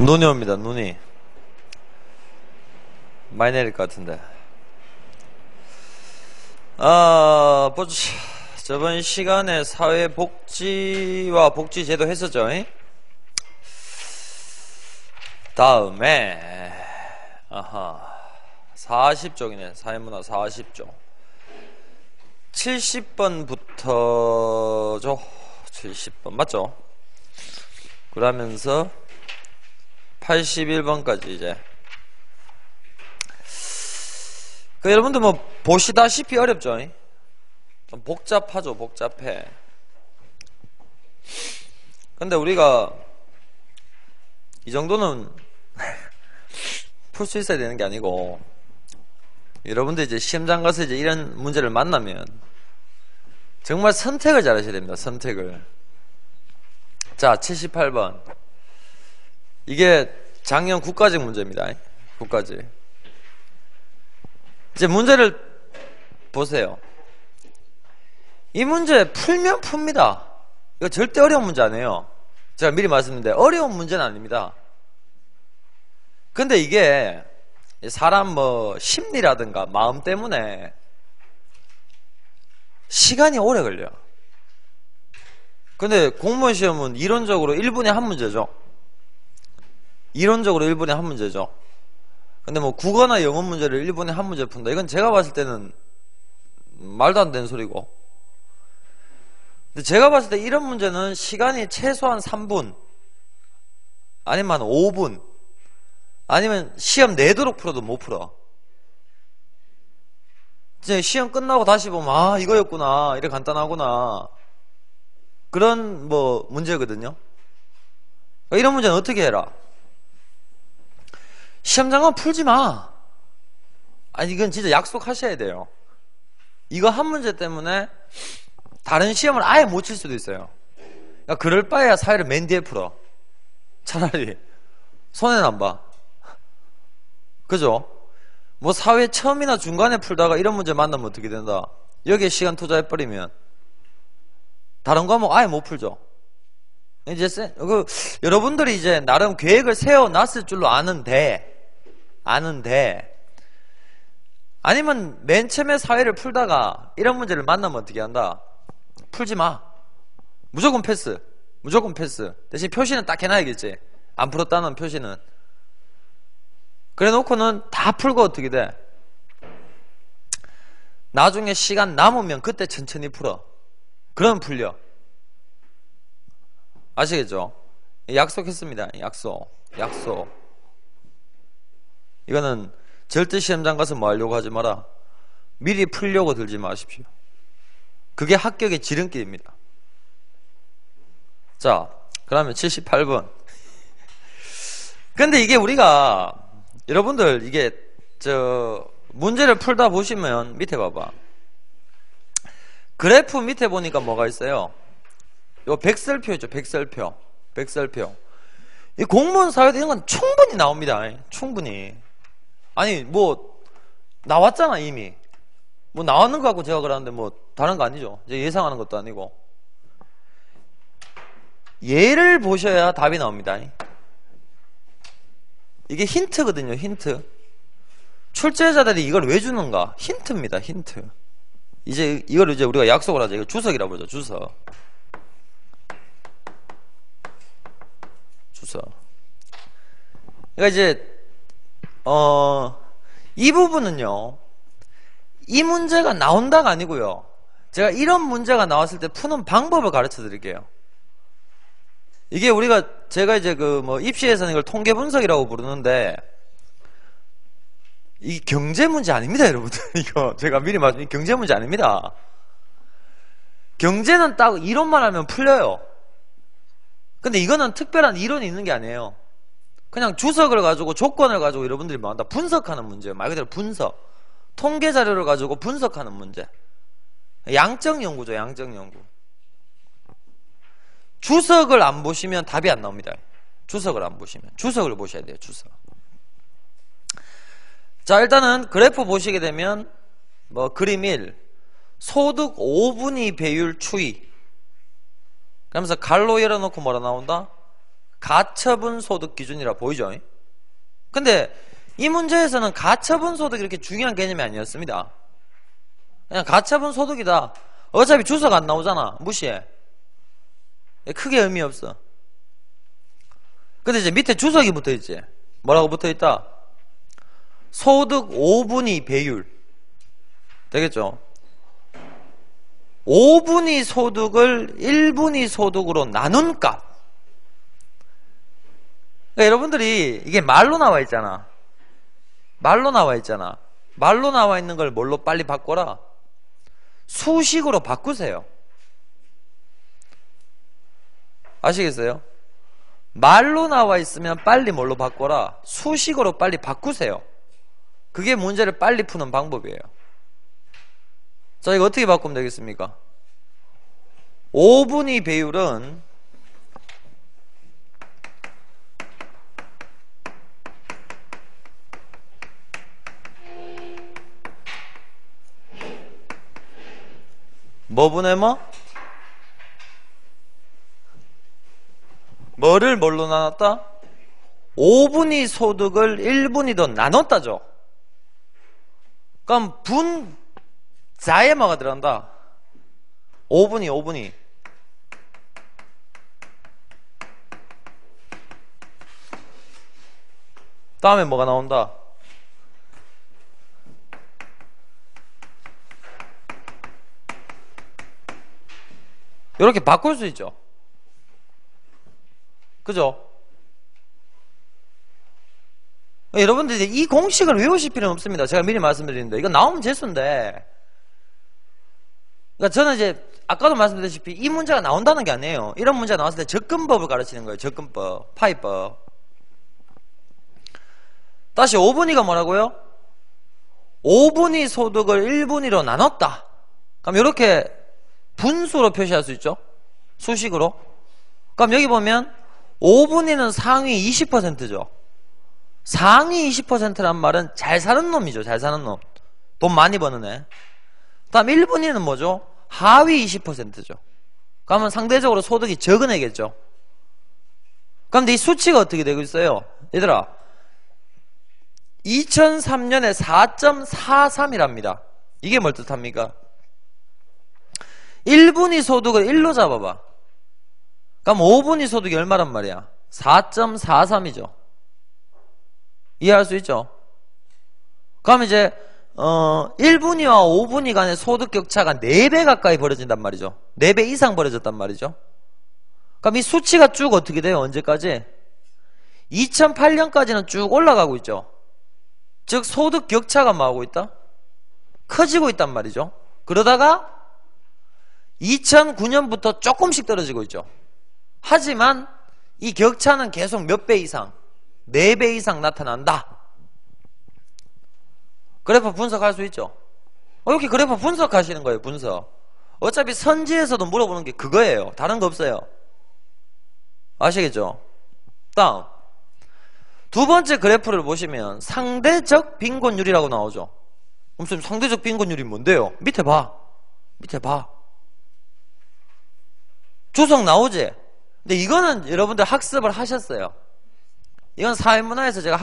눈이 옵니다. 눈이 많이 내릴 것 같은데. 보자. 저번 시간에 사회복지와 복지제도 했었죠. 다음에 40쪽이네. 사회문화 40쪽 70번부터죠. 70번 맞죠? 그러면서 81번까지 이제 여러분들 뭐 보시다시피 어렵죠? 좀 복잡하죠. 복잡해. 근데 우리가 이 정도는 풀 수 있어야 되는 게 아니고, 여러분들 이제 시험장 가서 이제 이런 문제를 만나면 정말 선택을 잘 하셔야 됩니다. 선택을. 자, 78번. 이게 작년 국가직 문제입니다. 국가직. 이제 문제를 보세요. 이 문제 풀면 풉니다. 이거 절대 어려운 문제 아니에요. 제가 미리 말씀드렸는데 어려운 문제는 아닙니다. 근데 이게 사람 뭐 심리라든가 마음 때문에 시간이 오래 걸려요. 근데 공무원 시험은 이론적으로 1분에 한 문제죠. 이론적으로 1분에 한 문제죠. 근데 뭐 국어나 영어 문제를 1분에 한 문제 푼다. 이건 제가 봤을 때는 말도 안 되는 소리고. 근데 제가 봤을 때 이런 문제는 시간이 최소한 3분 아니면 5분 아니면 시험 내도록 풀어도 못 풀어. 이제 시험 끝나고 다시 보면 이거였구나, 이래 간단하구나, 그런 뭐 문제거든요. 이런 문제는 어떻게 해라? 시험장 가면 풀지 마. 아니 이건 진짜 약속하셔야 돼요. 이거 한 문제 때문에 다른 시험을 아예 못 칠 수도 있어요. 그러니까 그럴 바에야 사회를 맨 뒤에 풀어. 차라리 손해는 안 봐. 그죠? 뭐 사회 처음이나 중간에 풀다가 이런 문제 만나면 어떻게 된다? 여기에 시간 투자해버리면 다른 과목 아예 못 풀죠. 이제 여러분들이 이제 나름 계획을 세워놨을 줄로 아는데 아니면 맨 처음에 사회를 풀다가 이런 문제를 만나면 어떻게 한다? 풀지 마. 무조건 패스. 무조건 패스. 대신 표시는 딱 해놔야겠지. 안 풀었다는 표시는. 그래 놓고는 다 풀고 어떻게 돼? 나중에 시간 남으면 그때 천천히 풀어. 그럼 풀려. 아시겠죠? 약속했습니다. 약속. 이거는 절대 시험장 가서 뭐 하려고 하지 마라. 미리 풀려고 들지 마십시오. 그게 합격의 지름길입니다. 자, 그러면 78번. 근데 이게 우리가 여러분들 이게 문제를 풀다 보시면 밑에 봐봐. 그래프 밑에 보니까 뭐가 있어요? 이거 백설표 있죠. 백설표. 이 공무원 사회도 이런 건 충분히 나옵니다. 충분히. 아니 뭐 나왔잖아 이미. 뭐 나왔는 거 갖고 제가 그러는데 뭐 다른 거 아니죠. 예상하는 것도 아니고. 예를 보셔야 답이 나옵니다. 이게 힌트거든요. 힌트. 출제자들이 이걸 왜 주는가? 힌트입니다. 힌트. 이제 이걸 이제 우리가 약속을 하죠. 이거 주석이라고 그러죠. 주석. 그러니까 이제 이 부분은요, 이 문제가 나온다가 아니고요, 제가 이런 문제가 나왔을 때 푸는 방법을 가르쳐 드릴게요. 이게 제가 이제 입시에서는 이걸 통계 분석이라고 부르는데, 이 경제 문제 아닙니다, 여러분들. 이거 제가 미리 말씀드린 경제 문제 아닙니다. 경제는 딱 이론만 하면 풀려요. 근데 이거는 특별한 이론이 있는 게 아니에요. 그냥 주석을 가지고 조건을 가지고 여러분들이 뭐 한다? 분석하는 문제예요. 말 그대로 분석. 통계 자료를 가지고 분석하는 문제. 양적 연구죠. 양적 연구. 주석을 안 보시면 답이 안 나옵니다. 주석을 안 보시면. 주석을 보셔야 돼요. 주석. 자, 일단은 그래프 보시게 되면 그림 1. 소득 5분위 배율 추이. 그러면서 갈로 열어놓고 뭐라 나온다? 가처분 소득 기준이라 보이죠? 근데 이 문제에서는 가처분 소득이 이렇게 중요한 개념이 아니었습니다. 그냥 가처분 소득이다. 어차피 주소가 안 나오잖아. 무시해. 크게 의미 없어. 근데 이제 밑에 주석이 붙어있지. 뭐라고 붙어있다? 소득 5분위 배율. 되겠죠? 5분위 소득을 1분위 소득으로 나눈 값. 그러니까 여러분들이 이게 말로 나와 있잖아. 말로 나와 있잖아. 말로 나와 있는 걸 뭘로 빨리 바꿔라? 수식으로 바꾸세요. 아시겠어요? 말로 나와 있으면 빨리 뭘로 바꿔라? 수식으로 빨리 바꾸세요. 그게 문제를 빨리 푸는 방법이에요. 자, 이거 어떻게 바꾸면 되겠습니까? 5분위 배율은 뭐 분의 뭐? 뭐를 뭘로 나눴다? 5분위 소득을 1분위 더 나눴다죠. 그럼 분자에 뭐가 들어간다? 5분위. 다음에 뭐가 나온다? 이렇게 바꿀 수 있죠. 그죠? 여러분들 이제 이 공식을 외우실 필요는 없습니다. 제가 미리 말씀드리는데 이거 나오면 재수인데, 그러니까 저는 이제 아까도 말씀드렸다시피 이 문제가 나온다는 게 아니에요. 이런 문제가 나왔을 때 접근법을 가르치는 거예요. 접근법, 파이법. 다시 5분위가 뭐라고요? 5분위 소득을 1분위로 나눴다. 그럼 이렇게 분수로 표시할 수 있죠. 수식으로. 그럼 여기 보면 5분위는 상위 20%죠. 상위 20%란 말은 잘 사는 놈이죠. 잘 사는 놈. 돈 많이 버는 애. 다음 1분위는 뭐죠? 하위 20%죠. 그러면 상대적으로 소득이 적은 애겠죠. 그럼 이 수치가 어떻게 되고 있어요? 얘들아, 2003년에 4.43이랍니다. 이게 뭘 뜻합니까? 1분위 소득을 1로 잡아봐. 그럼 5분위 소득이 얼마란 말이야? 4.43이죠. 이해할 수 있죠? 그럼 이제 1분위와 5분위 간의 소득 격차가 4배 가까이 벌어진단 말이죠. 4배 이상 벌어졌단 말이죠. 그럼 이 수치가 쭉 어떻게 돼요? 언제까지? 2008년까지는 쭉 올라가고 있죠. 즉 소득 격차가 뭐하고 있다? 커지고 있단 말이죠. 그러다가 2009년부터 조금씩 떨어지고 있죠. 하지만 이 격차는 계속 몇 배 이상, 4배 이상 나타난다. 그래프 분석할 수 있죠. 이렇게 그래프 분석하시는 거예요. 분석. 어차피 선지에서도 물어보는 게 그거예요. 다른 거 없어요. 아시겠죠? 다음 두 번째 그래프를 보시면 상대적 빈곤율이라고 나오죠. 그럼 상대적 빈곤율이 뭔데요? 밑에 봐. 밑에 봐. 주석 나오지? 근데 이거는 여러분들 학습을 하셨어요. 이건 사회문화에서 제가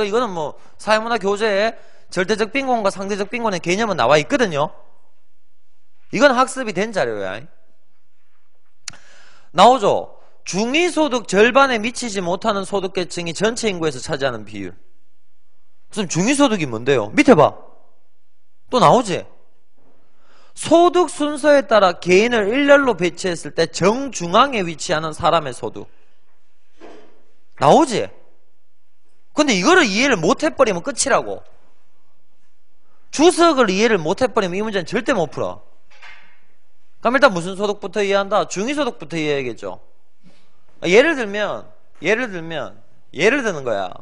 이거는 뭐 사회문화 교재에 절대적 빈곤과 상대적 빈곤의 개념은 나와 있거든요. 이건 학습이 된 자료야. 나오죠. 중위소득 절반에 미치지 못하는 소득계층이 전체 인구에서 차지하는 비율. 무슨 중위소득이 뭔데요? 밑에 봐. 또 나오지? 소득 순서에 따라 개인을 일렬로 배치했을 때 정중앙에 위치하는 사람의 소득. 나오지? 근데 이거를 이해를 못해버리면 끝이라고. 주석을 이해를 못해버리면 이 문제는 절대 못 풀어. 그럼 일단 무슨 소득부터 이해한다? 중위소득부터 이해해야겠죠. 예를 드는 거야.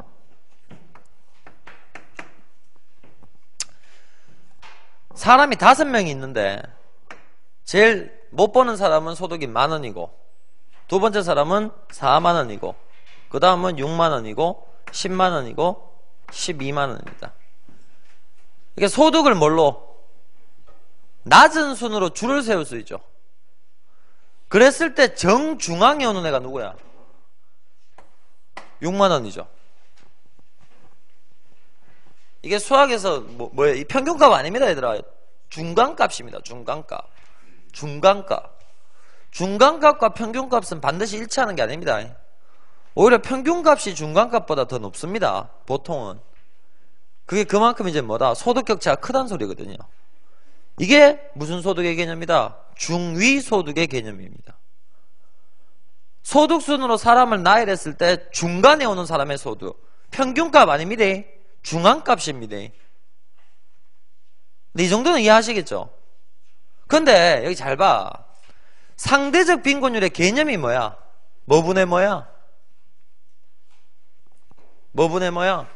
사람이 5명이 있는데 제일 못 버는 사람은 소득이 10,000원이고 두 번째 사람은 40,000원이고 그 다음은 60,000원이고 100,000원이고 120,000원입니다. 이게 소득을 뭘로? 낮은 순으로 줄을 세울 수 있죠. 그랬을 때 정중앙에 오는 애가 누구야? 6만 원이죠. 이게 수학에서 뭐예요? 이 평균값 아닙니다, 얘들아. 중간값입니다. 중간값. 중간값과 평균값은 반드시 일치하는 게 아닙니다. 오히려 평균값이 중간값보다 더 높습니다. 보통은. 그게 그만큼 이제 뭐다? 소득 격차가 크다는 소리거든요. 이게 무슨 소득의 개념이다? 중위소득의 개념입니다. 소득순으로 사람을 나열했을 때 중간에 오는 사람의 소득. 평균값 아닙니다. 중앙값입니다. 근데 이 정도는 이해하시겠죠? 근데 여기 잘 봐. 상대적 빈곤율의 개념이 뭐야? 뭐분의 뭐야? 뭐분의 뭐야?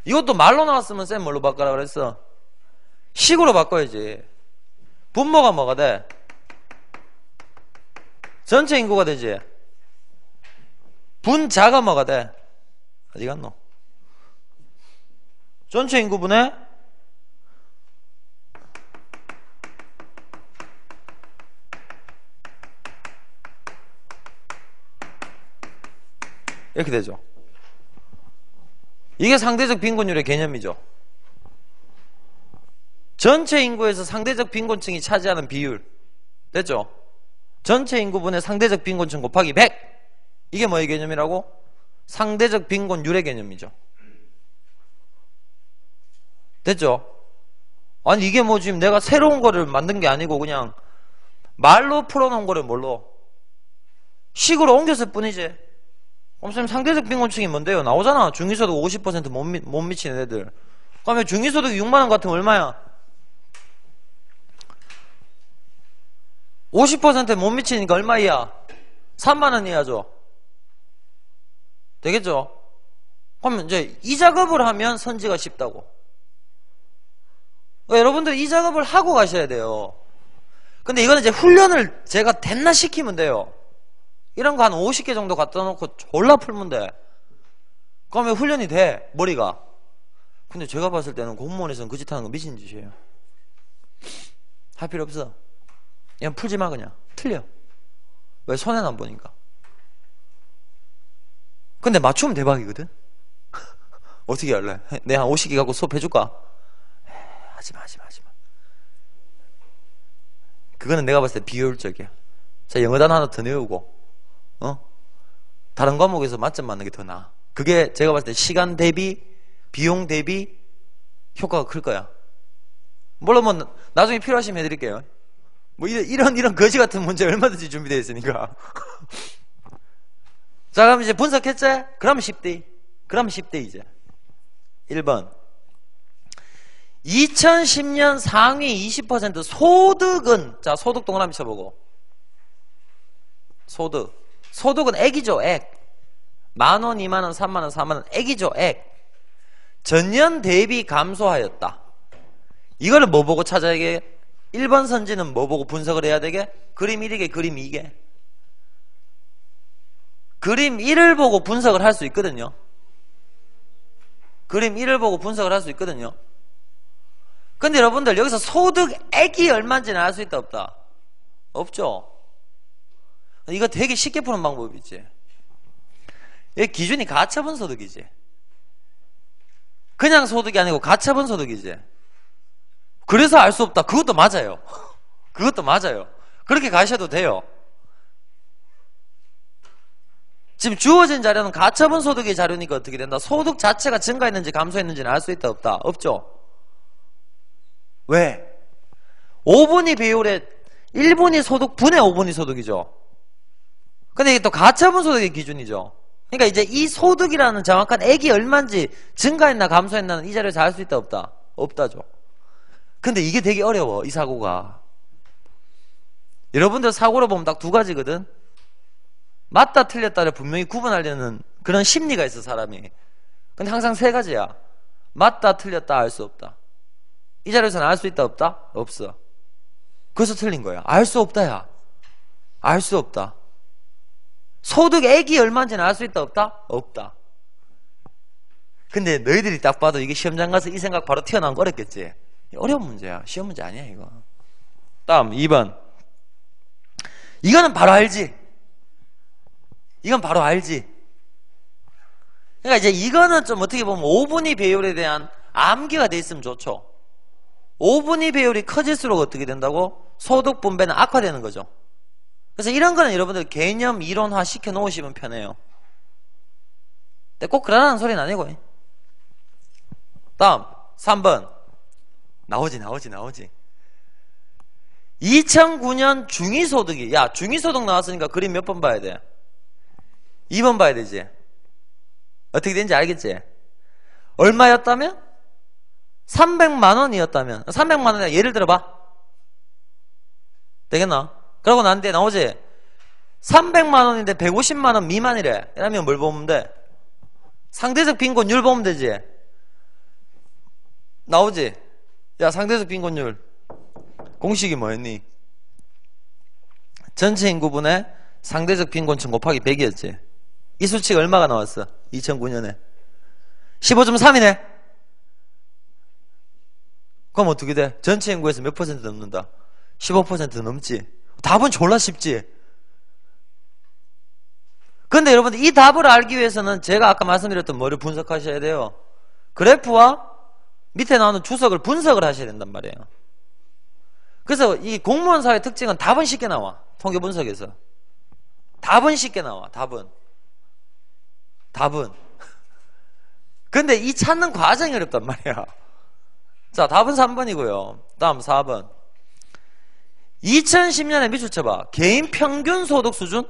이것도 말로 나왔으면 쌤 뭘로 바꿔라 그랬어? 식으로 바꿔야지. 분모가 뭐가 돼? 전체 인구가 되지. 분자가 뭐가 돼? 어디 갔노? 전체 인구분의 이렇게 되죠. 이게 상대적 빈곤율의 개념이죠. 전체 인구에서 상대적 빈곤층이 차지하는 비율 됐죠? 전체 인구분의 상대적 빈곤층 곱하기 100. 이게 뭐의 개념이라고? 상대적 빈곤율의 개념이죠. 됐죠? 아니 이게 뭐 지금 내가 새로운 거를 만든 게 아니고 그냥 말로 풀어놓은 거를 뭘로? 식으로 옮겼을 뿐이지. 선생님 상대적 빈곤층이 뭔데요? 나오잖아. 중위소득 50% 못 미치는 애들. 그러면 중위소득 6만원 같으면 얼마야? 50%못 미치니까 얼마야? 3만원이야죠. 되겠죠? 그러면 이제 이 작업을 하면 선지가 쉽다고. 그러니까 여러분들 이 작업을 하고 가셔야 돼요. 근데 이거는 이제 훈련을 제가 됐나 시키면 돼요. 이런 거 한 50개 정도 갖다 놓고 졸라 풀면 돼. 그러면 훈련이 돼, 머리가. 근데 제가 봤을 때는 공무원에서는 그 짓 하는 거 미친 짓이에요. 할 필요 없어. 그냥 풀지 마, 그냥. 틀려. 왜? 손해는 안 보니까. 근데 맞추면 대박이거든? 어떻게 할래? 내가 한 50개 갖고 수업해줄까? 하지마. 그거는 내가 봤을 때 비효율적이야. 자, 영어 단어 하나 더 외우고, 다른 과목에서 만점 맞는 게 더 나아. 그게 제가 봤을 때 시간 대비, 비용 대비 효과가 클 거야. 물론 뭐, 나중에 필요하시면 해드릴게요. 뭐, 이런 거지 같은 문제 얼마든지 준비되어 있으니까. 자, 그럼 이제 분석했지? 그러면 10대 이제. 1번. 2010년 상위 20% 소득은, 자, 소득 동그라미 쳐보고. 소득은 액이죠, 액. 10,000원, 20,000원, 30,000원, 40,000원, 액이죠, 액. 전년 대비 감소하였다. 이거를 뭐 보고 찾아야 돼? 1번 선지는 뭐 보고 분석을 해야 되게? 그림 1이게, 그림 2게. 그림 1을 보고 분석을 할 수 있거든요. 그림 1을 보고 분석을 할 수 있거든요. 근데 여러분들 여기서 소득액이 얼마인지는 알 수 있다 없다? 없죠. 이거 되게 쉽게 푸는 방법이 있지. 여기 기준이 가처분 소득이지. 그냥 소득이 아니고 가처분 소득이지. 그래서 알 수 없다. 그것도 맞아요. 그것도 맞아요. 그렇게 가셔도 돼요. 지금 주어진 자료는 가처분 소득의 자료니까 어떻게 된다? 소득 자체가 증가했는지 감소했는지는 알 수 있다 없다? 없죠. 왜? 5분위 비율에 1분위 소득 분의 5분위 소득이죠. 근데 이게 또 가처분 소득의 기준이죠. 그러니까 이제 이 소득이라는 정확한 액이 얼마인지 증가했나 감소했나는 이 자료에서 알 수 있다 없다? 없다죠. 근데 이게 되게 어려워, 이 사고가. 여러분들 사고로 보면 딱 두 가지거든. 맞다 틀렸다를 분명히 구분하려는 그런 심리가 있어, 사람이. 근데 항상 세 가지야. 맞다 틀렸다 알 수 없다. 이 자료에서는 알 수 있다 없다? 없어. 그래서 틀린 거야. 알 수 없다야. 알 수 없다. 소득액이 얼마인지는 알 수 있다 없다? 없다. 근데 너희들이 딱 봐도 이게 시험장 가서 이 생각 바로 튀어나온 거 어렵겠지? 어려운 문제야. 시험 문제 아니야 이거. 다음 2번. 이거는 바로 알지. 이건 바로 알지. 그러니까 이제 이거는 좀 어떻게 보면 오분위 배율에 대한 암기가 돼 있으면 좋죠. 오분위 배율이 커질수록 어떻게 된다고? 소득 분배는 악화되는 거죠. 그래서 이런 거는 여러분들 개념 이론화 시켜 놓으시면 편해요. 근데 꼭 그러라는 소리는 아니고. 다음 3번 나오지 2009년 중위소득이, 야 중위소득 나왔으니까 그림 몇 번 봐야 돼? 2번 봐야 되지. 어떻게 되는지 알겠지? 얼마였다면? 300만 원이었다면 300만 원에 예를 들어봐. 되겠나? 그러고 난 뒤에 나오지? 300만 원인데 150만 원 미만이래. 이러면 뭘 보면 돼? 상대적 빈곤율 보면 되지. 나오지? 야 상대적 빈곤율 공식이 뭐였니? 전체 인구분의 상대적 빈곤층 곱하기 100이었지. 이 수치가 얼마가 나왔어? 2009년에 15.3이네. 그럼 어떻게 돼? 전체 인구에서 몇 퍼센트 넘는다? 15% 넘지. 답은 졸라 쉽지. 근데 여러분들 이 답을 알기 위해서는 제가 아까 말씀드렸던 뭐를 분석하셔야 돼요? 그래프와 밑에 나오는 주석을 분석을 하셔야 된단 말이에요. 그래서 이 공무원 사회 특징은 답은 쉽게 나와. 통계 분석에서 답은 쉽게 나와. 답은 근데 이 찾는 과정이 어렵단 말이야. 자, 답은 3번이고요 다음 4번 2010년에 밑줄 쳐봐. 개인 평균 소득 수준?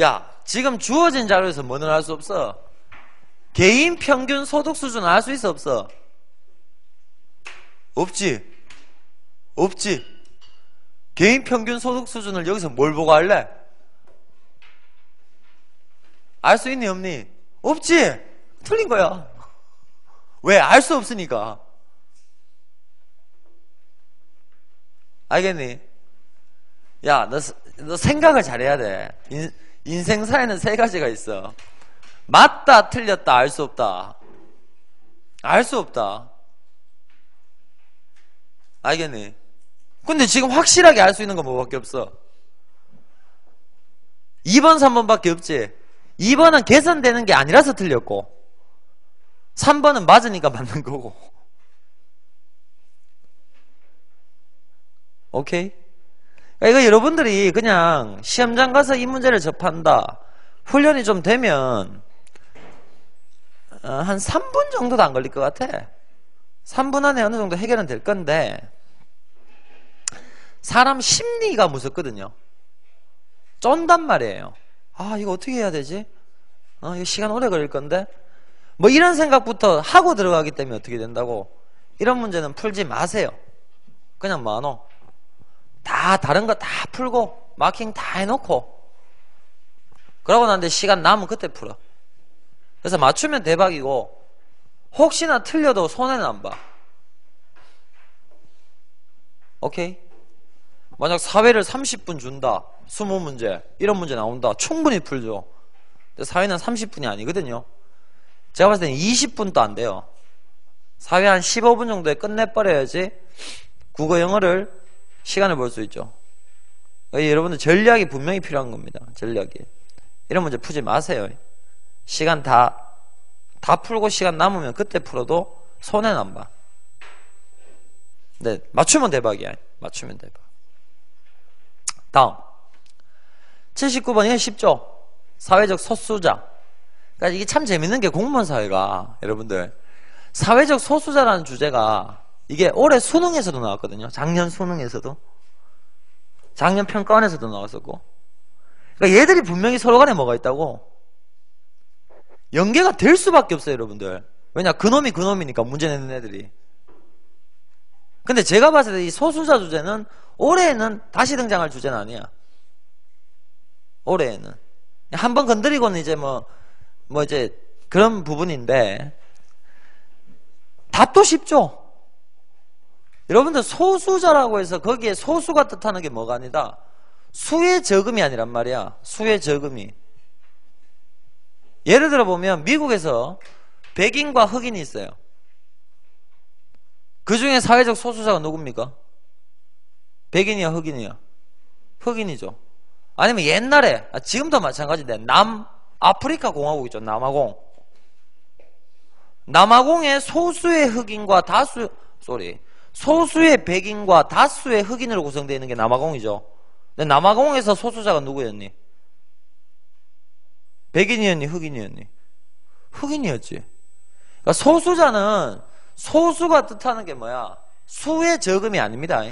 야, 지금 주어진 자료에서 뭐는 알 수 없어? 개인 평균 소득 수준 알 수 있어 없어? 없지. 개인 평균 소득 수준을 여기서 뭘 보고 할래? 알 수 있니 없니? 없지. 틀린 거야. 왜? 알 수 없으니까. 알겠니? 야, 너 생각을 잘해야 돼. 인생사에는 3가지가 있어. 맞다, 틀렸다, 알 수 없다. 알 수 없다. 알겠니? 근데 지금 확실하게 알 수 있는 건 뭐밖에 없어? 2번, 3번밖에 없지. 2번은 개선되는 게 아니라서 틀렸고 3번은 맞으니까 맞는 거고. 오케이? 그러니까 이거 여러분들이 그냥 시험장 가서 이 문제를 접한다, 훈련이 좀 되면 한 3분 정도도 안 걸릴 것 같아. 3분 안에 어느 정도 해결은 될 건데, 사람 심리가 무섭거든요. 쫀단 말이에요. 아, 이거 어떻게 해야 되지? 이거 시간 오래 걸릴 건데? 뭐 이런 생각부터 하고 들어가기 때문에 어떻게 된다고? 이런 문제는 풀지 마세요. 그냥 뭐하노? 다 다른 거 다 풀고 마킹 다 해놓고 그러고 난 뒤에 시간 남으면 그때 풀어. 그래서 맞추면 대박이고 혹시나 틀려도 손해는 안 봐. 오케이? 만약 사회를 30분 준다, 20문제 이런 문제 나온다, 충분히 풀죠. 근데 사회는 30분이 아니거든요. 제가 봤을 때는 20분도 안 돼요. 사회 한 15분 정도에 끝내버려야지 국어 영어를 시간을 벌 수 있죠. 여러분들 전략이 분명히 필요한 겁니다. 전략이. 이런 문제 풀지 마세요. 시간 다 풀고 시간 남으면 그때 풀어도 손해는 안 봐. 네, 맞추면 대박이야. 맞추면 대박. 다음 79번. 이게 쉽죠? 사회적 소수자. 그러니까 이게 참 재밌는 게 공무원 사회가, 여러분들 사회적 소수자라는 주제가 이게 올해 수능에서도 나왔거든요. 작년 수능에서도, 작년 평가원에서도 나왔었고. 그러니까 얘들이 분명히 서로 간에 뭐가 있다고? 연계가 될 수밖에 없어요, 여러분들. 왜냐? 그놈이 그놈이니까, 문제 내는 애들이. 근데 제가 봤을 때 이 소수자 주제는 올해에는 다시 등장할 주제는 아니야. 올해에는 한번 건드리고는 이제 뭐 이제 그런 부분인데, 답도 쉽죠? 여러분들 소수자라고 해서 거기에 소수가 뜻하는 게 뭐가 아니다. 수의 저금이 아니란 말이야. 수의 저금이. 예를 들어 보면 미국에서 백인과 흑인이 있어요. 그 중에 사회적 소수자가 누굽니까? 백인이야 흑인이야? 흑인이죠. 아니면 옛날에, 지금도 마찬가지인데 남아프리카 공화국 있죠. 남아공. 남아공의 소수의 흑인과 소수의 백인과 다수의 흑인으로 구성되어 있는 게 남아공이죠. 근데 남아공에서 소수자가 누구였니? 백인이었니? 흑인이었니? 흑인이었지. 그러니까 소수자는 소수가 뜻하는 게 뭐야? 수의 적음이 아닙니다.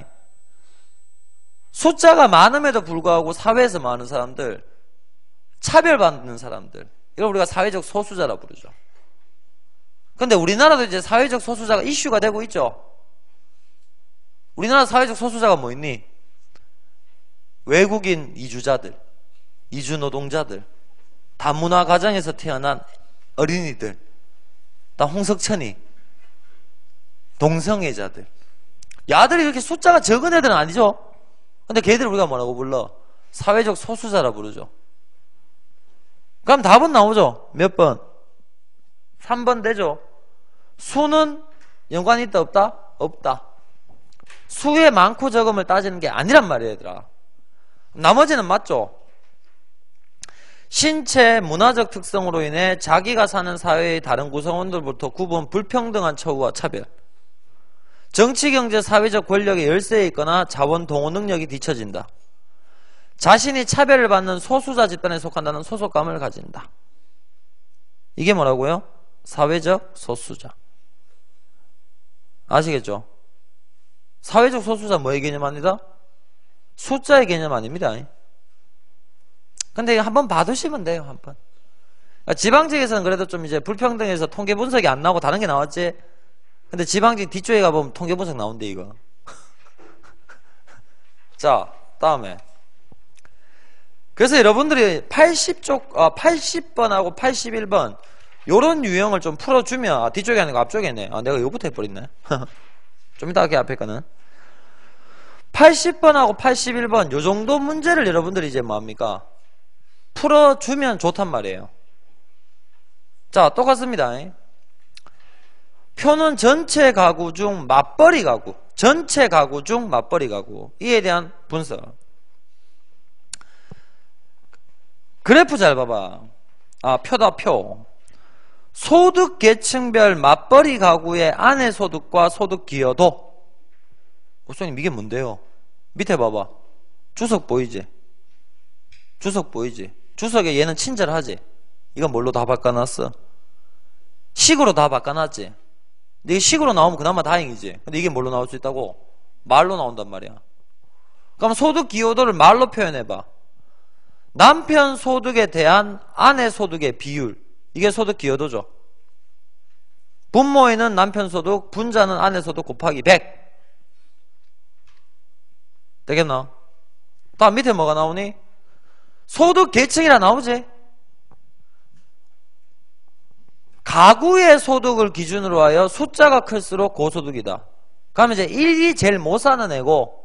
숫자가 많음에도 불구하고 사회에서 많은 사람들, 차별받는 사람들, 이걸 우리가 사회적 소수자라 부르죠. 근데 우리나라도 이제 사회적 소수자가 이슈가 되고 있죠. 우리나라 사회적 소수자가 뭐 있니? 외국인 이주자들, 이주노동자들, 다문화 가정에서 태어난 어린이들, 다 홍석천이, 동성애자들. 야들이 이렇게 숫자가 적은 애들은 아니죠. 근데 걔들 우리가 뭐라고 불러? 사회적 소수자라 부르죠. 그럼 답은 나오죠. 몇 번? 3번 되죠. 수는 연관이 있다 없다? 없다. 수의 많고 적음을 따지는 게 아니란 말이에요, 얘들아. 나머지는 맞죠. 신체 문화적 특성으로 인해 자기가 사는 사회의 다른 구성원들부터 구분 불평등한 처우와 차별, 정치, 경제, 사회적 권력의 열세에 있거나 자원 동원 능력이 뒤처진다. 자신이 차별을 받는 소수자 집단에 속한다는 소속감을 가진다. 이게 뭐라고요? 사회적 소수자. 아시겠죠? 사회적 소수자 뭐의 개념 아니다? 숫자의 개념 아닙니다. 근데 한번 봐두시면 돼요, 한번. 그러니까 지방직에서는 그래도 좀 이제 불평등해서 통계 분석이 안 나오고 다른 게 나왔지. 근데 지방직 뒤쪽에 가보면 통계 분석 나온대, 이거. 자, 다음에. 그래서 여러분들이 80번하고 81번, 요런 유형을 좀 풀어주면, 뒤쪽이 아니고 앞쪽에 있네. 내가 요거부터 해버렸네. 좀 이따 할게, 앞에 거는. 80번하고 81번, 요 정도 문제를 여러분들이 이제 뭐합니까? 풀어주면 좋단 말이에요. 자, 똑같습니다. 표는 전체 가구 중 맞벌이 가구, 전체 가구 중 맞벌이 가구, 이에 대한 분석. 그래프 잘 봐봐. 표다, 표. 소득 계층별 맞벌이 가구의 아내 소득과 소득 기여도. 목사님, 이게 뭔데요? 밑에 봐봐. 주석 보이지? 주석 보이지? 주석에 얘는 친절하지? 이건 뭘로 다 바꿔놨어? 식으로 다 바꿔놨지? 근데 이게 식으로 나오면 그나마 다행이지. 근데 이게 뭘로 나올 수 있다고? 말로 나온단 말이야. 그럼 소득 기여도를 말로 표현해봐. 남편 소득에 대한 아내 소득의 비율. 이게 소득 기여도죠. 분모에는 남편 소득, 분자는 아내 소득 곱하기 100. 되겠나? 다음 밑에 뭐가 나오니? 소득 계층이라 나오지? 가구의 소득을 기준으로 하여 숫자가 클수록 고소득이다. 그러면 이제 1이 제일 못 사는 애고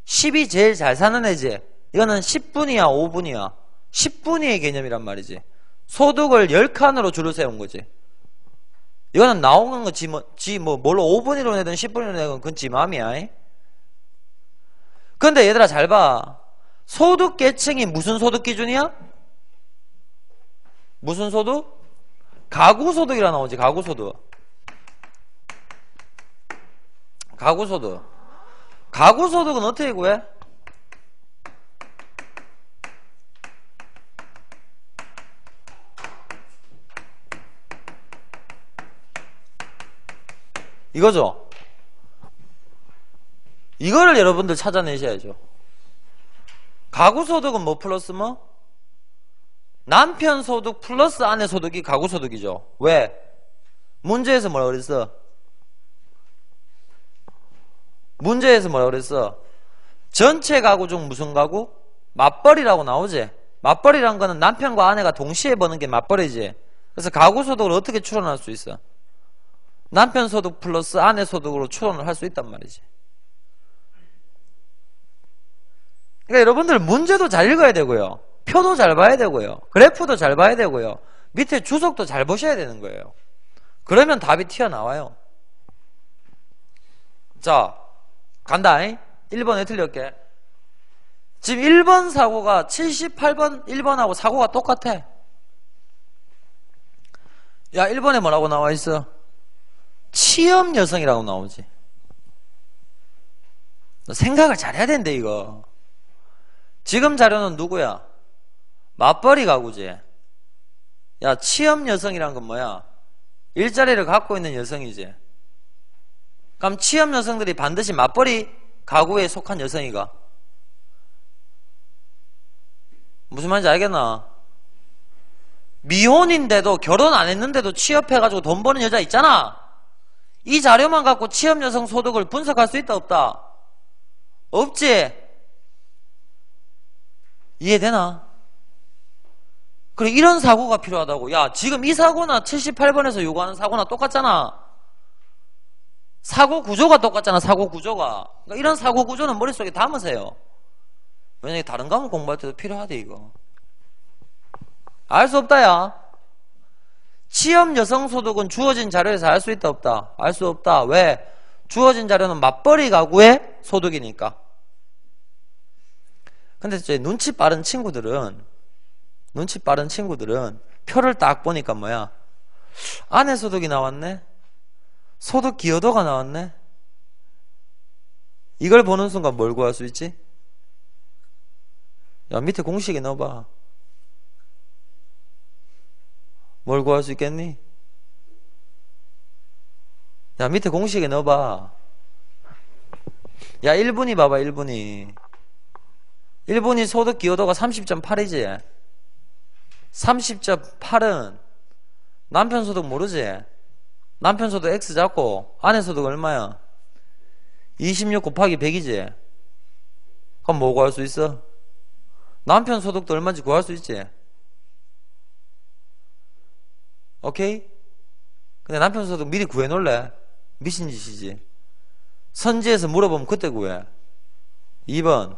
10이 제일 잘 사는 애지. 이거는 10분이야 5분이야 10분위의 개념이란 말이지. 소득을 10칸으로 줄을 세운 거지. 이거는 나오는 거 뭘로 5분위로 내든 10분위로 내든 그건 지 맘이야. 근데 얘들아 잘 봐. 소득 계층이 무슨 소득 기준이야? 무슨 소득? 가구소득이라 나오지. 가구소득. 가구소득. 가구소득은 어떻게 구해? 이거죠. 이거를 여러분들 찾아내셔야죠. 가구소득은 뭐 플러스 뭐? 남편 소득 플러스 아내 소득이 가구소득이죠. 왜? 문제에서 뭐라 그랬어? 문제에서 뭐라 그랬어? 전체 가구 중 무슨 가구? 맞벌이라고 나오지. 맞벌이란 거는 남편과 아내가 동시에 버는 게 맞벌이지. 그래서 가구소득을 어떻게 추론할 수 있어? 남편 소득 플러스 아내 소득으로 추론을 할 수 있단 말이지. 그러니까 여러분들 문제도 잘 읽어야 되고요. 표도 잘 봐야 되고요. 그래프도 잘 봐야 되고요. 밑에 주석도 잘 보셔야 되는 거예요. 그러면 답이 튀어나와요. 자, 간다. 1번에 틀렸게. 지금 1번 사고가 78번 1번하고 사고가 똑같아. 야, 1번에 뭐라고 나와 있어? 취업 여성이라고 나오지. 너 생각을 잘해야 된대, 이거. 지금 자료는 누구야? 맞벌이 가구지. 야, 취업 여성이란 건 뭐야? 일자리를 갖고 있는 여성이지. 그럼 취업 여성들이 반드시 맞벌이 가구에 속한 여성이가? 무슨 말인지 알겠나? 미혼인데도 결혼 안 했는데도 취업해가지고 돈 버는 여자 있잖아. 이 자료만 갖고 취업 여성 소득을 분석할 수 있다 없다? 없지? 이해되나? 그래, 이런 사고가 필요하다고. 야, 지금 이 사고나 78번에서 요구하는 사고나 똑같잖아. 사고 구조가 똑같잖아. 사고 구조가. 그러니까 이런 사고 구조는 머릿속에 담으세요. 왜냐면 다른 과목 공부할 때도 필요하대, 이거. 알 수 없다, 야. 취업 여성 소득은 주어진 자료에서 알 수 있다 없다? 알 수 없다. 왜? 주어진 자료는 맞벌이 가구의 소득이니까. 근데 이제 눈치 빠른 친구들은 표를 딱 보니까 뭐야? 아내 소득이 나왔네? 소득 기여도가 나왔네? 이걸 보는 순간 뭘 구할 수 있지? 야, 밑에 공식에 넣어봐. 뭘 구할 수 있겠니? 야, 밑에 공식에 넣어봐. 야, 1분위 봐봐, 1분위. 1분위 소득 기여도가 30.8이지? 30.8은 남편 소득 모르지? 남편 소득 X 잡고 아내 소득 얼마야? 26 곱하기 100이지? 그럼 뭐 구할 수 있어? 남편 소득도 얼마인지 구할 수 있지? 오케이? 근데 남편 소득 미리 구해놓을래? 미친 짓이지. 선지에서 물어보면 그때 구해. 2번.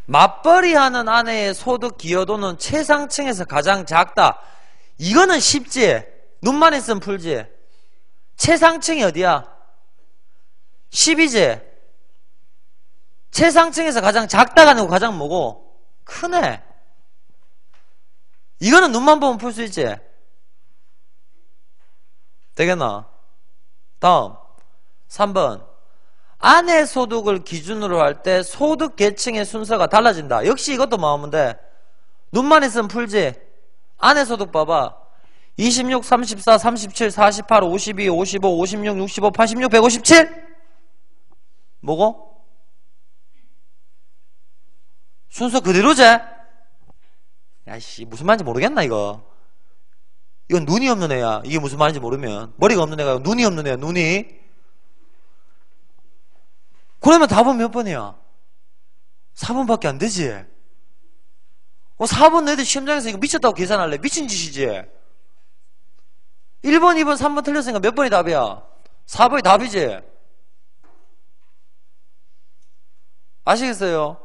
맞벌이 하는 아내의 소득 기여도는 최상층에서 가장 작다. 이거는 쉽지? 눈만 있으면 풀지? 최상층이 어디야? 10이지? 최상층에서 가장 작다가 아니고 가장 뭐고? 크네. 이거는 눈만 보면 풀 수 있지? 되겠나? 다음 3번. 아내 소득을 기준으로 할 때 소득 계층의 순서가 달라진다. 역시 이것도 마음은 돼. 눈만 있으면 풀지? 아내 소득 봐봐. 26, 34, 37, 48, 52, 55, 56, 65, 86, 157? 뭐고? 순서 그대로지? 야씨, 무슨 말인지 모르겠나 이거? 이건 눈이 없는 애야. 이게 무슨 말인지 모르면. 머리가 없는 애가 눈이 없는 애야. 눈이. 그러면 답은 몇 번이야? 4번밖에 안 되지? 4번 너희들 시험장에서 이거 미쳤다고 계산할래? 미친 짓이지? 1번, 2번, 3번 틀렸으니까 몇 번이 답이야? 4번이 답이지? 아시겠어요?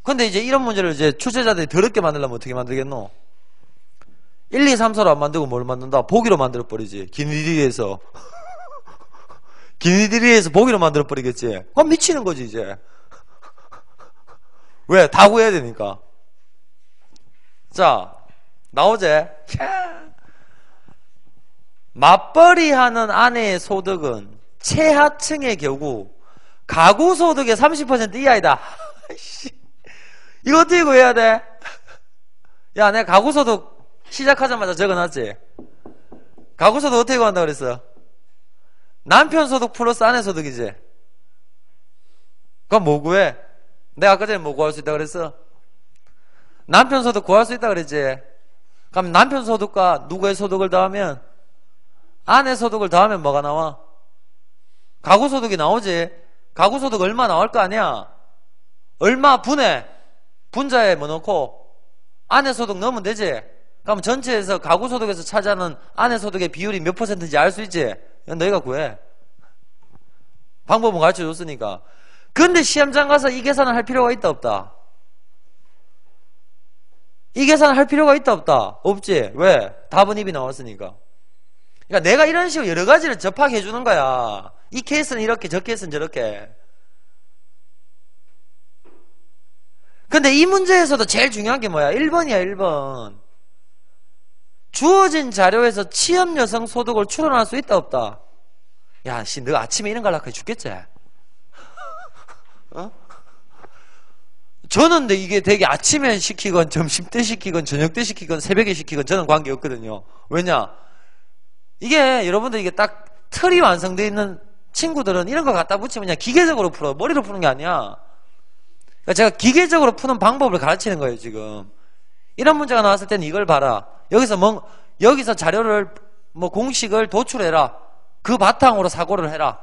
근데 이제 이런 문제를 이제 출제자들이 더럽게 만들려면 어떻게 만들겠노? 1, 2, 3, 4로 안 만들고 뭘 만든다? 보기로 만들어버리지. 기니디리에서. 기니디리에서 보기로 만들어버리겠지. 그럼 미치는 거지, 이제. 왜? 다 구해야 되니까. 자, 나오제? 맞벌이 하는 아내의 소득은 최하층의 경우 가구 소득의 30% 이하이다. 이거 어떻게 구해야 돼? 야, 내가 가구 소득 시작하자마자 적어놨지? 가구 소득 어떻게 구한다 그랬어? 남편 소득 플러스 아내 소득이지? 그럼 뭐 구해? 내가 아까 전에 뭐 구할 수 있다 그랬어? 남편 소득 구할 수 있다 그랬지? 그럼 남편 소득과 누구의 소득을 더하면? 아내 소득을 더하면 뭐가 나와? 가구 소득이 나오지? 가구 소득 얼마 나올 거 아니야? 얼마 분해? 분자에 뭐 넣고 아내 소득 넣으면 되지? 그럼 전체에서 가구 소득에서 차지하는 아내 소득의 비율이 몇 %인지 알 수 있지? 이건 너희가 구해. 방법은 가르쳐 줬으니까. 근데 시험장 가서 이 계산을 할 필요가 있다 없다? 이 계산을 할 필요가 있다 없다? 없지? 왜? 답은 입이 나왔으니까. 그러니까 내가 이런 식으로 여러 가지를 접하게 해주는 거야. 이 케이스는 이렇게, 저 케이스는 저렇게. 근데 이 문제에서도 제일 중요한 게 뭐야? 1번이야, 1번. 주어진 자료에서 취업 여성 소득을 추론할 수 있다, 없다? 야, 씨, 너 아침에 이런 거 하려고 해 죽겠지? 어? 저는 근데 이게 되게 아침에 시키건, 점심 때 시키건, 저녁 때 시키건, 새벽에 시키건, 저는 관계없거든요. 왜냐? 이게, 여러분들 이게 딱 틀이 완성되어 있는 친구들은 이런 거 갖다 붙이면 그냥 기계적으로 풀어. 머리로 푸는 게 아니야. 그러니까 제가 기계적으로 푸는 방법을 가르치는 거예요, 지금. 이런 문제가 나왔을 때는 이걸 봐라. 여기서 자료를, 공식을 도출해라. 그 바탕으로 사고를 해라.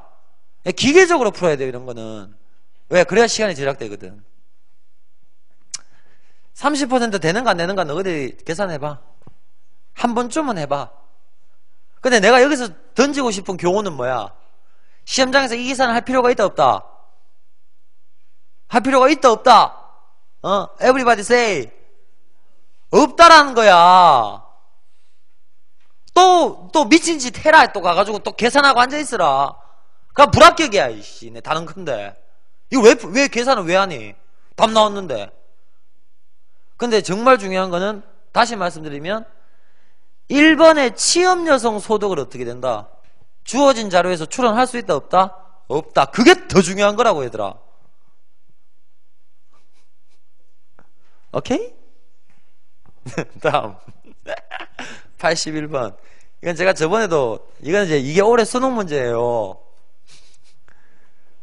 기계적으로 풀어야 돼요, 이런 거는. 왜? 그래야 시간이 절약되거든. 30% 되는가 안 되는가 너 어디 계산해봐. 한 번쯤은 해봐. 근데 내가 여기서 던지고 싶은 교훈은 뭐야? 시험장에서 이 계산을 할 필요가 있다 없다? 할 필요가 있다 없다? Everybody say 없다라는 거야. 또 미친 짓 해라. 또 가가지고 또 계산하고 앉아있으라. 그럼 불합격이야. 이씨, 내 다른 큰데 이거 왜 계산을 왜 하니? 답 나왔는데. 근데 정말 중요한 거는 다시 말씀드리면 1번의 취업 여성 소득을 어떻게 된다? 주어진 자료에서 추론할 수 있다 없다? 없다. 그게 더 중요한 거라고 얘들아. 오케이? 다음 81번. 이건 제가 저번에도 이게 올해 수능 문제예요.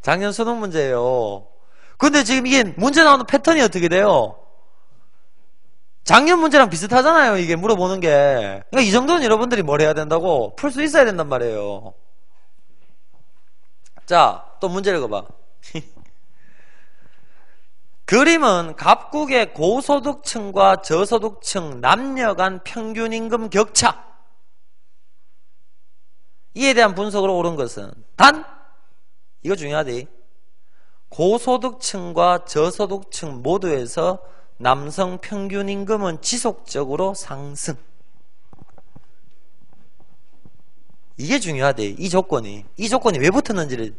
작년 수능 문제예요. 근데 지금 이게 문제 나오는 패턴이 어떻게 돼요? 작년 문제랑 비슷하잖아요. 이게 물어보는 게. 그러니까 이 정도는 여러분들이 뭘 해야 된다고? 풀 수 있어야 된단 말이에요. 자, 또 문제 읽어봐. 그림은 갑국의 고소득층과 저소득층 남녀 간 평균 임금 격차, 이에 대한 분석으로 옳은 것은 단, 이거 중요하지, 고소득층과 저소득층 모두에서 남성 평균 임금은 지속적으로 상승. 이게 중요하대. 이 조건이 왜 붙었는지를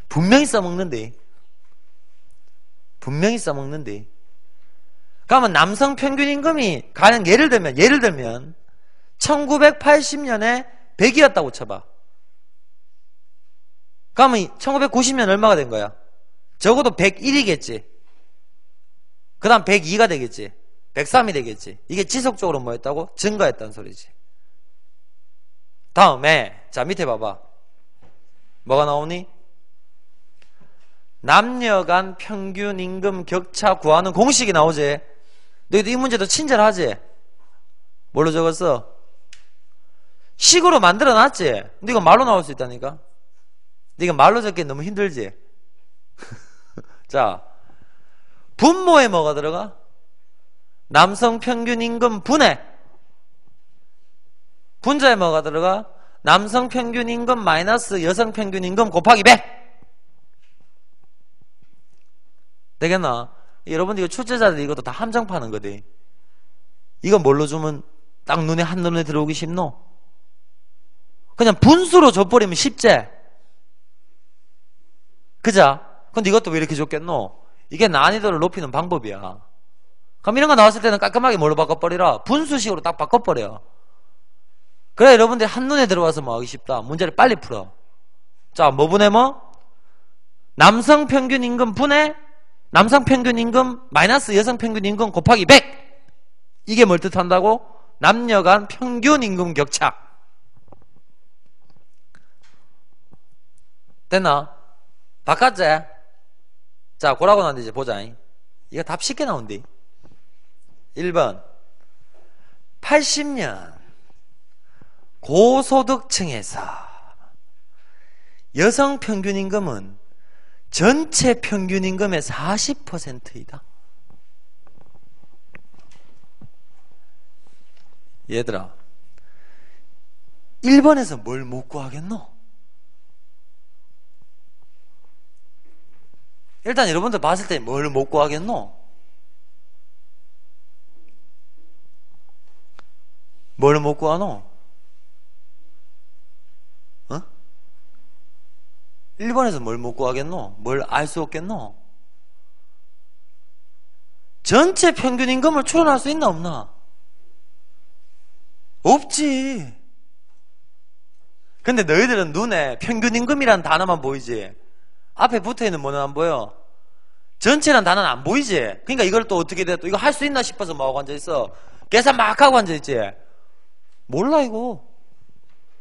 분명히 써먹는데. 그러면 남성 평균 임금이 가령 예를 들면 1980년에 100이었다고 쳐봐. 그러면 1990년 얼마가 된 거야? 적어도 101이겠지. 그 다음 102가 되겠지. 103이 되겠지. 이게 지속적으로 뭐였다고? 증가했다는 소리지. 다음에 자, 밑에 봐봐. 뭐가 나오니? 남녀 간 평균 임금 격차 구하는 공식이 나오지. 너희도 이 문제도 친절하지? 뭘로 적었어? 식으로 만들어놨지? 근데 이거 말로 나올 수 있다니까? 근데 이거 말로 적기 너무 힘들지? 자, 분모에 뭐가 들어가? 남성 평균 임금 분해. 분자에 뭐가 들어가? 남성 평균 임금 마이너스 여성 평균 임금 곱하기 100. 되겠나? 여러분들 이거 출제자들 이것도 다 함정 파는 거지. 이거 뭘로 주면 딱 한눈에 들어오기 쉽노? 그냥 분수로 줘버리면 쉽지? 그자? 근데 이것도 왜 이렇게 줬겠노? 이게 난이도를 높이는 방법이야. 그럼 이런 거 나왔을 때는 깔끔하게 뭘로 바꿔버리라? 분수식으로 딱 바꿔버려. 그래 여러분들이 한눈에 들어와서 뭐 하기 쉽다. 문제를 빨리 풀어. 자, 뭐 분해 뭐? 남성 평균 임금 분해 남성 평균 임금 마이너스 여성 평균 임금 곱하기 100. 이게 뭘 뜻한다고? 남녀 간 평균 임금 격차. 됐나? 바꿨지? 자, 고라고 나왔는데 이제 보자. 이거 답 쉽게 나온디. 1번 80년 고소득층에서 여성 평균 임금은 전체 평균 임금의 40%이다. 얘들아, 1번에서 뭘 못 구하겠노? 일단 여러분들 봤을 때 뭘 못 구하겠노? 뭘 못 구하노? 1번에서 뭘 못 구하겠노? 뭘 알 수 없겠노? 전체 평균 임금을 추론할 수 있나 없나? 없지. 근데 너희들은 눈에 평균 임금이라는 단어만 보이지. 앞에 붙어있는 뭐는 안 보여. 전체라는 단어는 안 보이지. 그러니까 이걸 또 어떻게 돼? 또 이거 할 수 있나 싶어서 뭐하고 앉아있어? 계산 막 하고 앉아있지. 몰라 이거.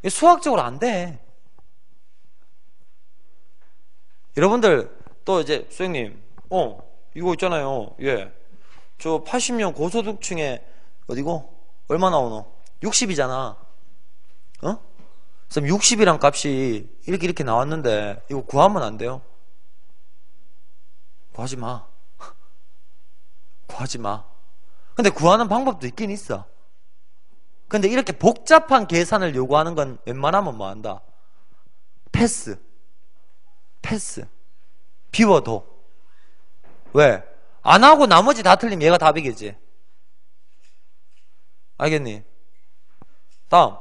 수학적으로 안 돼. 여러분들 또 이제 수행님 이거 있잖아요. 예, 저 80년 고소득층에 어디고? 얼마 나오노? 60이잖아. 그럼 60이란 값이 이렇게 나왔는데 이거 구하면 안 돼요? 구하지 마. 구하지 마. 근데 구하는 방법도 있긴 있어. 근데 이렇게 복잡한 계산을 요구하는 건 웬만하면 뭐 한다? 패스. 비워둬. 왜? 안 하고 나머지 다 틀리면 얘가 답이겠지. 알겠니? 다음.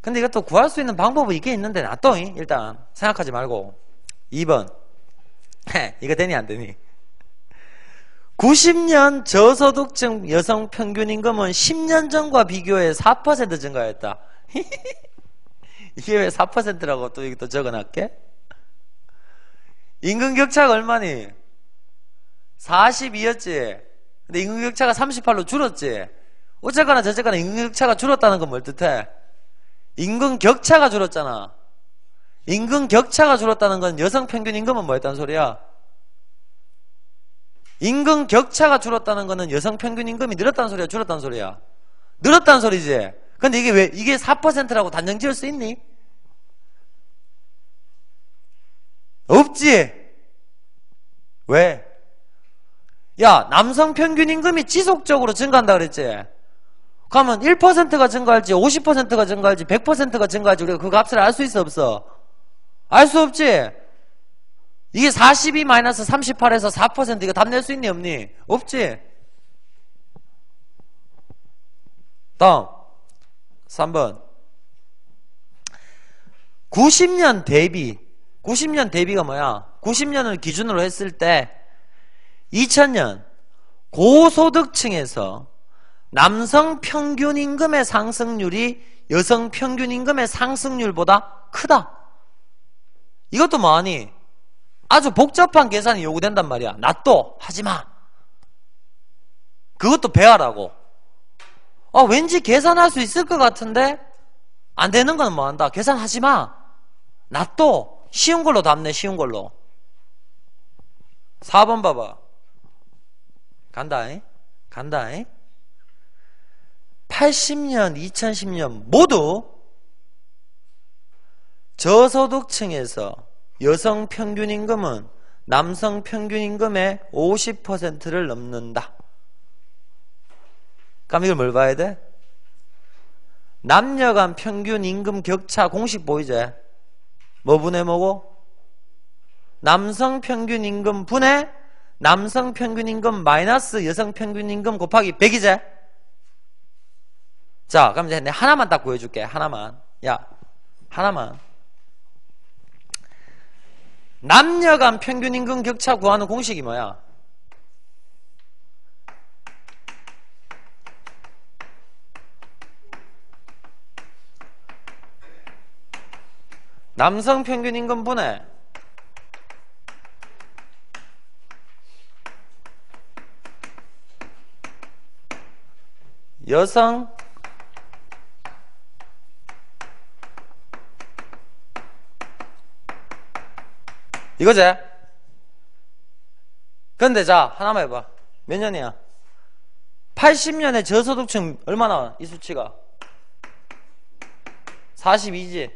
근데 이것도 구할 수 있는 방법은 있긴 있는데 놔둬. 일단 생각하지 말고. 2번. 이거 되니 안 되니? 90년 저소득층 여성 평균 임금은 10년 전과 비교해 4% 증가했다. 이게 왜 4%라고 또 여기 또 적어놨게? 임금 격차가 얼마니? 42였지. 근데 임금 격차가 38로 줄었지. 어쨌거나 저쨌거나 임금 격차가 줄었다는 건 뭘 뜻해? 임금 격차가 줄었잖아. 임금 격차가 줄었다는 건 여성 평균 임금은 뭐였다는 소리야? 임금 격차가 줄었다는 거는 여성 평균 임금이 늘었다는 소리야, 줄었다는 소리야? 늘었다는 소리지. 근데 이게 왜 이게 4%라고 단정 지을 수 있니? 없지. 왜? 야, 남성 평균 임금이 지속적으로 증가한다 그랬지. 그러면 1%가 증가할지 50%가 증가할지 100%가 증가할지 우리가 그 값을 알 수 있어 없어? 알 수 없지. 이게 42-38에서 4% 이거 답 낼 수 있니 없니? 없지. 다음 3번. 90년 대비. 90년 대비가 뭐야? 90년을 기준으로 했을 때 2000년 고소득층에서 남성 평균 임금의 상승률이 여성 평균 임금의 상승률보다 크다. 이것도 뭐하니? 아주 복잡한 계산이 요구된단 말이야. 놔둬. 하지마. 그것도 배워라고. 왠지 계산할 수 있을 것 같은데 안 되는 건 뭐한다? 계산하지마. 놔둬. 쉬운 걸로 답네. 쉬운 걸로. 4번 봐봐. 간다잉? 80년, 2010년 모두 저소득층에서 여성 평균 임금은 남성 평균 임금의 50%를 넘는다. 그럼 이걸 뭘 봐야 돼? 남녀 간 평균 임금 격차 공식 보이지? 뭐 분의 뭐고? 남성 평균 임금 분의 남성 평균 임금 마이너스 여성 평균 임금 곱하기 100이지? 자, 그럼 이제 내가 하나만 딱 구해줄게. 하나만. 야, 하나만. 남녀 간 평균 임금 격차 구하는 공식이 뭐야? 남성 평균 임금 분의 여성 이거지? 근데 자 하나만 해봐. 몇 년이야? 80년에 저소득층 얼마나 이 수치가? 42지.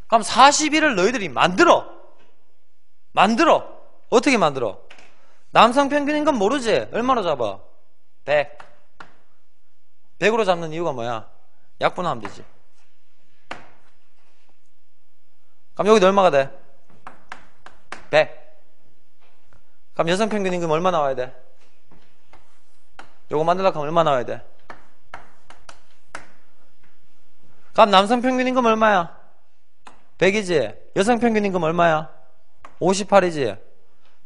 그럼 41을 너희들이 만들어. 어떻게 만들어? 남성 평균 임금 모르지? 얼마로 잡아? 100. 100으로 잡는 이유가 뭐야? 약분하면 되지. 그럼 여기도 얼마가 돼? 100. 그럼 여성 평균 임금 얼마 나와야 돼? 요거 만들려고 하면 얼마 나와야 돼? 그럼 남성 평균 임금 얼마야? 100이지? 여성 평균 임금 얼마야? 58이지?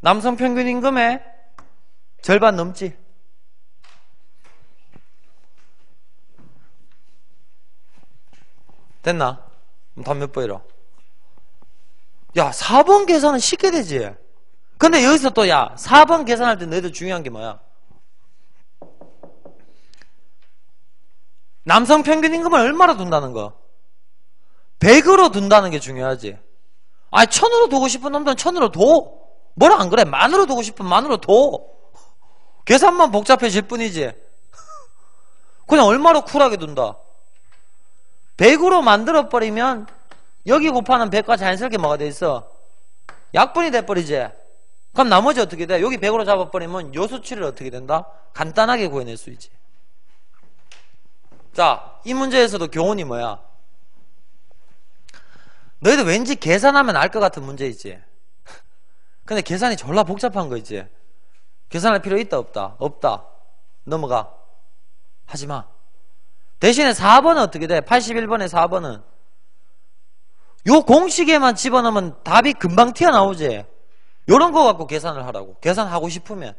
남성 평균 임금의 절반 넘지? 됐나? 답 몇 번이라? 야, 4번 계산은 쉽게 되지. 근데 여기서 또 야, 4번 계산할 때 너희들 중요한 게 뭐야? 남성 평균 임금을 얼마로 둔다는 거? 100으로 둔다는 게 중요하지. 아니 1000으로 두고 싶은 놈들은 1000으로 둬. 뭐라 안 그래? 만으로 두고 싶으면 만으로 둬. 계산만 복잡해질 뿐이지. 그냥 얼마로 쿨하게 둔다. 100으로 만들어버리면 여기 곱하는 100과 자연스럽게 뭐가 돼 있어? 약분이 돼버리지. 그럼 나머지 어떻게 돼? 여기 100으로 잡아버리면 요 수치를 어떻게 된다? 간단하게 구해낼 수 있지. 자, 이 문제에서도 교훈이 뭐야? 너희들 왠지 계산하면 알 것 같은 문제 있지? 근데 계산이 졸라 복잡한 거 있지? 계산할 필요 있다 없다? 없다. 넘어가. 하지마. 대신에 4번은 어떻게 돼? 81번에 4번은 요 공식에만 집어넣으면 답이 금방 튀어나오지. 요런 거 갖고 계산을 하라고. 계산하고 싶으면.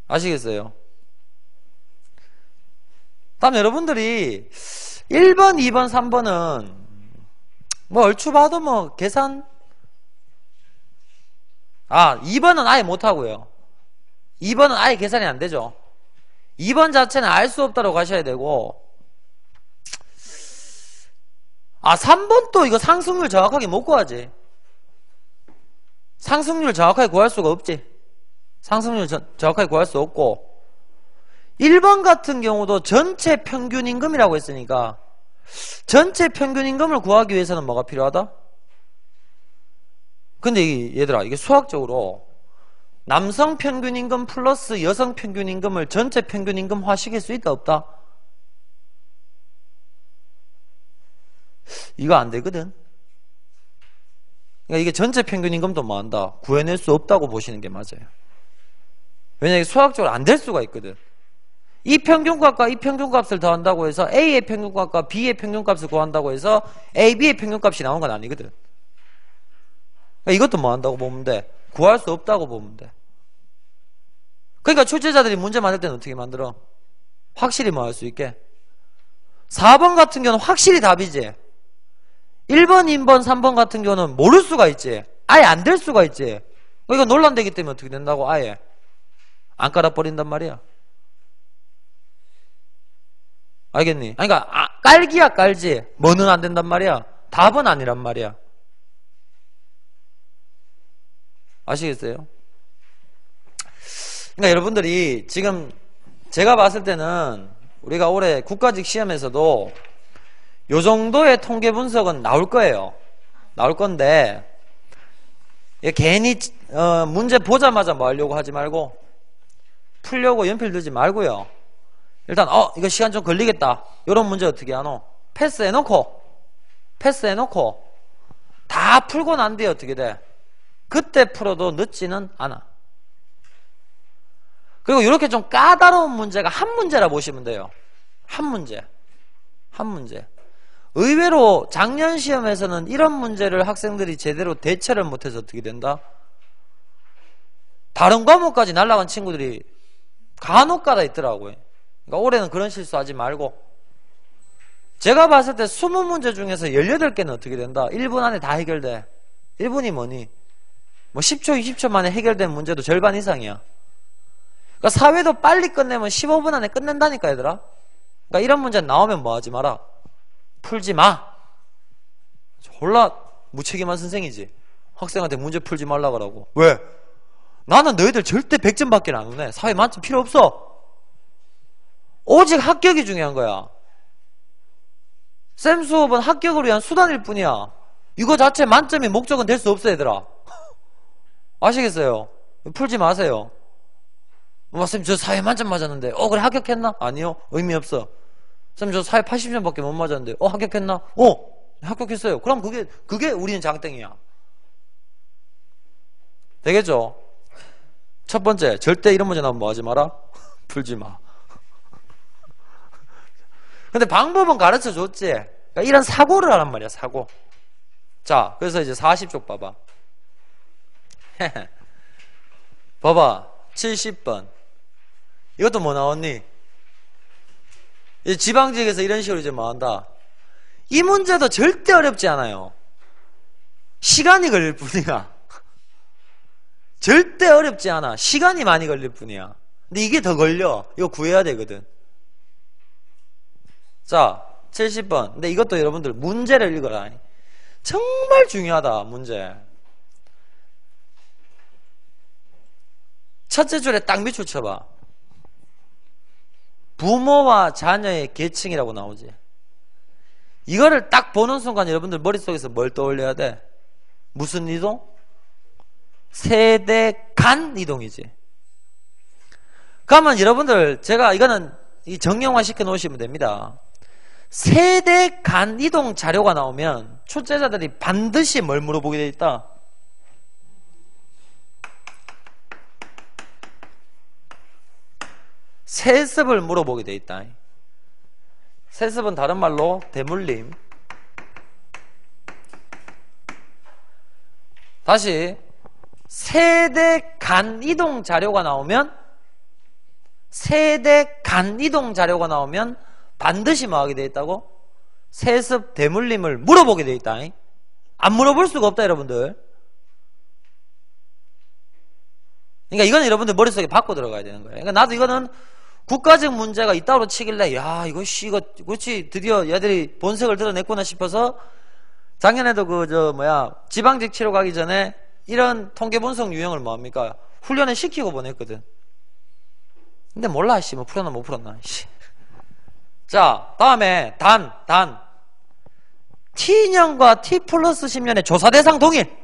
아시겠어요? 다음 여러분들이 1번, 2번, 3번은 뭐 얼추 봐도 뭐 계산 2번은 아예 못하고요. 2번은 아예 계산이 안 되죠. 2번 자체는 알 수 없다고 가셔야 되고 3번 또 이거 상승률 정확하게 못 구하지. 상승률 정확하게 구할 수가 없지. 상승률 정확하게 구할 수 없고 1번 같은 경우도 전체 평균 임금이라고 했으니까 전체 평균 임금을 구하기 위해서는 뭐가 필요하다? 근데 얘들아 이게 수학적으로 남성 평균 임금 플러스 여성 평균 임금을 전체 평균 임금화 시킬 수 있다 없다? 이거 안 되거든. 그러니까 이게 전체 평균 임금도 뭐 한다? 구해낼 수 없다고 보시는 게 맞아요. 왜냐하면 수학적으로 안 될 수가 있거든. 이 평균값과 이 평균값을 더한다고 해서 A의 평균값과 B의 평균값을 구한다고 해서 A, B의 평균값이 나오는 건 아니거든. 그러니까 이것도 뭐 한다고 보면 돼? 구할 수 없다고 보면 돼. 그러니까 출제자들이 문제 만들 때는 어떻게 만들어? 확실히 뭐 할 수 있게. 4번 같은 경우는 확실히 답이지. 1번, 2번, 3번 같은 경우는 모를 수가 있지. 아예 안 될 수가 있지. 이거 논란되기 때문에 어떻게 된다고? 아예 안 깔아버린단 말이야. 알겠니? 그러니까 깔기야 깔지. 뭐는 안 된단 말이야. 답은 아니란 말이야. 아시겠어요? 그러니까 여러분들이 지금 제가 봤을 때는 우리가 올해 국가직 시험에서도 요 정도의 통계 분석은 나올 거예요. 나올 건데 괜히 문제 보자마자 뭐 하려고 하지 말고 풀려고 연필 들지 말고요. 일단 이거 시간 좀 걸리겠다. 요런 문제 어떻게 하노? 패스해놓고 다 풀고 난 뒤에 어떻게 돼? 그때 풀어도 늦지는 않아. 그리고 이렇게 좀 까다로운 문제가 한 문제라 보시면 돼요. 한 문제. 의외로 작년 시험에서는 이런 문제를 학생들이 제대로 대처를 못해서 어떻게 된다? 다른 과목까지 날아간 친구들이 간혹가다 있더라고요. 그러니까 올해는 그런 실수하지 말고 제가 봤을 때 20문제 중에서 18개는 어떻게 된다? 1분 안에 다 해결돼. 1분이 뭐니? 뭐 10초, 20초 만에 해결된 문제도 절반 이상이야. 그러니까 사회도 빨리 끝내면 15분 안에 끝낸다니까 얘들아. 그러니까 이런 문제 나오면 뭐 하지 마라. 풀지 마. 졸라 무책임한 선생이지. 학생한테 문제 풀지 말라 그러고. 왜? 나는 너희들 절대 100점밖에 안 오네. 사회 만점 필요 없어. 오직 합격이 중요한 거야. 쌤 수업은 합격을 위한 수단일 뿐이야. 이거 자체 만점이 목적은 될 수 없어 얘들아. 아시겠어요? 풀지 마세요. 쌤 저 사회 만점 맞았는데 그래 합격했나? 아니요. 의미 없어. 쌤 저 사회 80점밖에 못 맞았는데 합격했나? 합격했어요. 그럼 그게 우리는 장땡이야. 되겠죠? 첫 번째, 절대 이런 문제 나오면 뭐 하지 마라? 풀지 마. 근데 방법은 가르쳐 줬지. 그러니까 이런 사고를 하란 말이야, 사고. 자, 그래서 이제 40쪽 봐봐. 봐봐. 70번. 이것도 뭐 나왔니? 이제 지방직에서 이런 식으로 이제 뭐 한다. 이 문제도 절대 어렵지 않아요. 시간이 걸릴 뿐이야. 절대 어렵지 않아. 시간이 많이 걸릴 뿐이야. 근데 이게 더 걸려. 이거 구해야 되거든. 자, 70번. 근데 이것도 여러분들 문제를 읽어라. 정말 중요하다, 문제. 첫째 줄에 딱 밑줄 쳐봐. 부모와 자녀의 계층이라고 나오지. 이거를 딱 보는 순간 여러분들 머릿속에서 뭘 떠올려야 돼? 무슨 이동? 세대 간 이동이지. 그러면 여러분들 제가 이거는 정형화 시켜 놓으시면 됩니다. 세대 간 이동 자료가 나오면 출제자들이 반드시 뭘 물어보게 돼 있다? 세습을 물어보게 돼 있다. 세습은 다른 말로 대물림. 다시 세대 간 이동 자료가 나오면 반드시 뭐 하게 돼 있다고? 세습 대물림을 물어보게 돼 있다. 안 물어볼 수가 없다, 여러분들. 그러니까 이건 여러분들 머릿속에 받고 들어가야 되는 거예요. 그러니까 나도 이거는 국가적 문제가 있다고 치길래 야 이거 그렇지 드디어 얘들이 본색을 드러냈구나 싶어서 작년에도 지방직 치러 가기 전에 이런 통계 분석 유형을 뭐합니까? 훈련을 시키고 보냈거든. 근데 몰라 뭐 풀었나 못 풀었나. 자, 다음에 단 T년과 T 플러스 10년의 조사 대상 동일.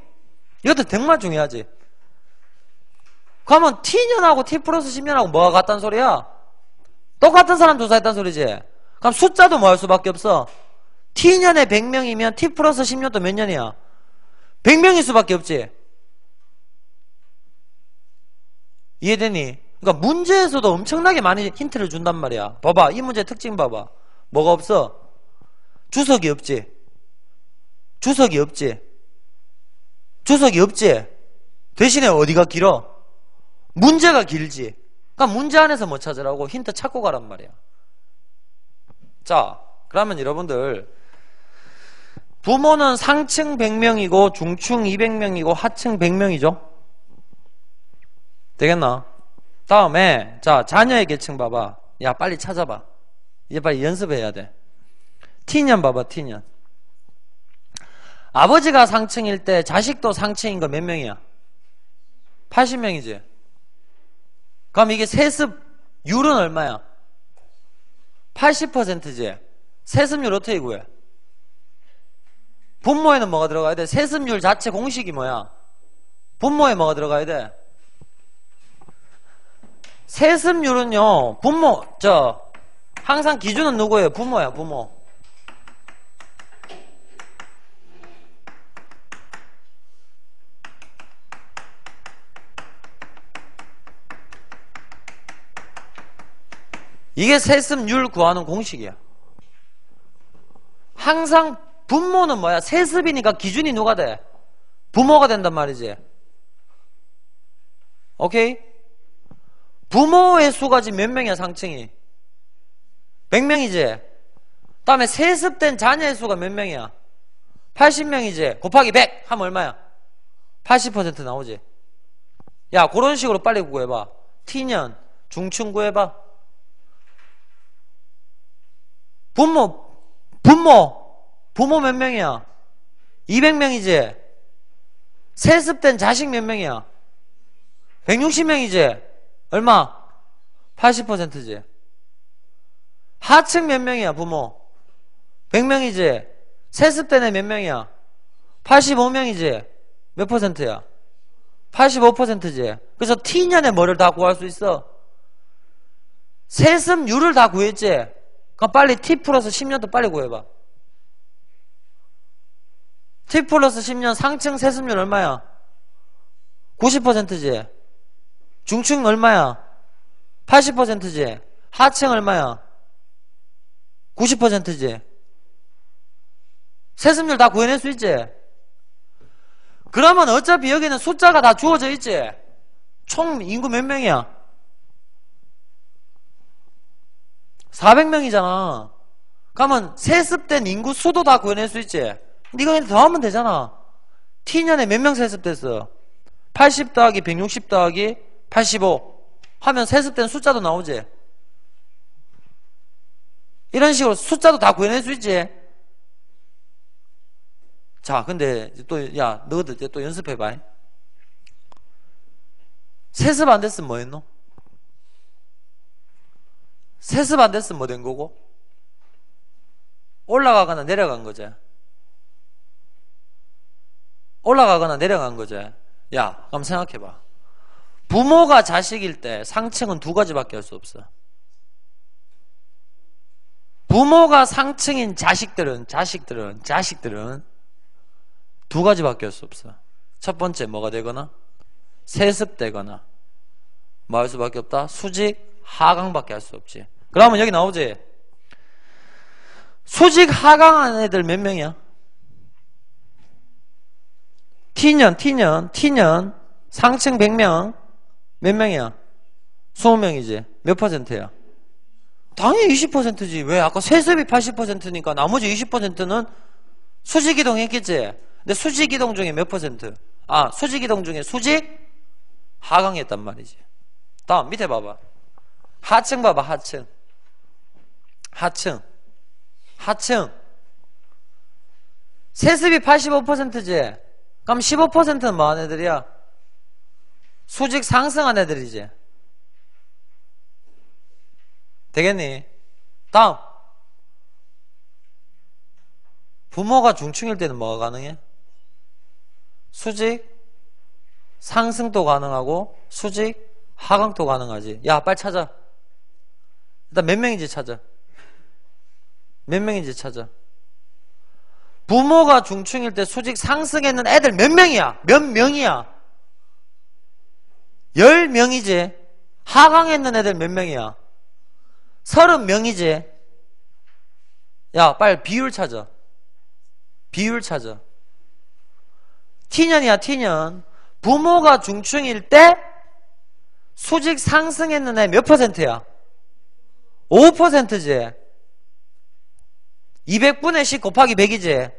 이것도 정말 중요하지. 그러면 T년하고 T 플러스 10년하고 뭐가 같단 소리야? 똑같은 사람 조사했단 소리지. 그럼 숫자도 뭐 할 수밖에 없어? T년에 100명이면 T 플러스 10년도 몇 년이야? 100명일 수밖에 없지. 이해되니? 그러니까 문제에서도 엄청나게 많이 힌트를 준단 말이야. 봐봐, 이 문제 특징 봐봐. 뭐가 없어? 주석이 없지. 대신에 어디가 길어? 문제가 길지. 그러니까 문제 안에서 뭐 찾으라고? 힌트 찾고 가란 말이야. 자, 그러면 여러분들 부모는 상층 100명이고 중층 200명이고 하층 100명이죠? 되겠나? 다음에 자, 자녀의 계층 봐봐. 야, 빨리 찾아봐. 이제 빨리 연습해야 돼. T년 봐봐, T년. 아버지가 상층일 때 자식도 상층인 거 몇 명이야? 80명이지. 그럼 이게 세습률은 얼마야? 80%지. 세습률 어떻게 구해? 분모에는 뭐가 들어가야 돼? 세습률 자체 공식이 뭐야? 분모에 뭐가 들어가야 돼? 세습률은요, 항상 기준은 누구예요? 부모야, 부모. 이게 세습률 구하는 공식이야. 항상 분모는 뭐야? 세습이니까 기준이 누가 돼? 부모가 된단 말이지. 오케이? 부모의 수가 지금 몇 명이야, 상층이? 100명이지? 다음에 세습된 자녀의 수가 몇 명이야? 80명이지? 곱하기 100 하면 얼마야? 80% 나오지? 야, 그런 식으로 빨리 구해봐. T년, 중층 구해봐. 부모 몇 명이야? 200명이지? 세습된 자식 몇 명이야? 160명이지? 얼마? 80%지? 하층 몇 명이야, 부모? 100명이지? 세습된 애 몇 명이야? 85명이지? 몇 퍼센트야? 85%지? 그래서 T년에 뭐를 다 구할 수 있어? 세습률을 다 구했지? 그럼 빨리 T 플러스 10년도 빨리 구해봐. T 플러스 10년 상층 세습률 얼마야? 90%지? 중층 얼마야? 80%지? 하층 얼마야? 90%지? 세습률 다 구해낼 수 있지? 그러면 어차피 여기는 숫자가 다 주어져 있지. 총 인구 몇 명이야? 400명이잖아. 그러면 세습된 인구 수도 다 구해낼 수 있지. 근데 이거 더하면 되잖아. T년에 몇 명 세습됐어? 80 더하기 160 더하기 85 하면 세습된 숫자도 나오지. 이런 식으로 숫자도 다 구해낼 수 있지. 자, 근데 또, 야, 너희들 이제 또 연습해봐. 세습 안 됐으면 뭐 했노? 세습 안 됐으면 뭐 된 거고? 올라가거나 내려간 거지. 올라가거나 내려간 거지. 야, 그럼 생각해봐. 부모가 자식일 때 상층은 두 가지밖에 할 수 없어. 부모가 상층인 자식들은 두 가지밖에 할 수 없어. 첫 번째 뭐가 되거나 세습되거나 뭐 할 수밖에 없다? 수직 하강밖에 할 수 없지. 그러면 여기 나오지. 수직 하강한 애들 몇 명이야? T년 상층 100명 몇 명이야? 20명이지. 몇 퍼센트야? 당연히 20%지. 왜? 아까 세습이 80%니까 나머지 20%는 수직이동 했겠지. 근데 수직이동 중에 몇 퍼센트? 아, 수직이동 중에 수직 하강했단 말이지. 다음 밑에 봐봐. 하층 봐봐. 하층 세습이 85%지. 그럼 15%는 뭐한 애들이야? 수직 상승한 애들이지. 되겠니? 다음 부모가 중층일 때는 뭐가 가능해? 수직 상승도 가능하고 수직 하강도 가능하지. 야, 빨리 찾아. 일단 몇 명인지 찾아. 부모가 중층일 때 수직 상승했는 애들 몇 명이야? 몇 명이야? 10명이지. 하강했는 애들 몇 명이야? 30명이지. 야, 빨리 비율 찾아. T년이야, T년. 부모가 중층일 때 수직 상승했는 애 몇 퍼센트야? 5%지. 200분의 10 곱하기 100이지.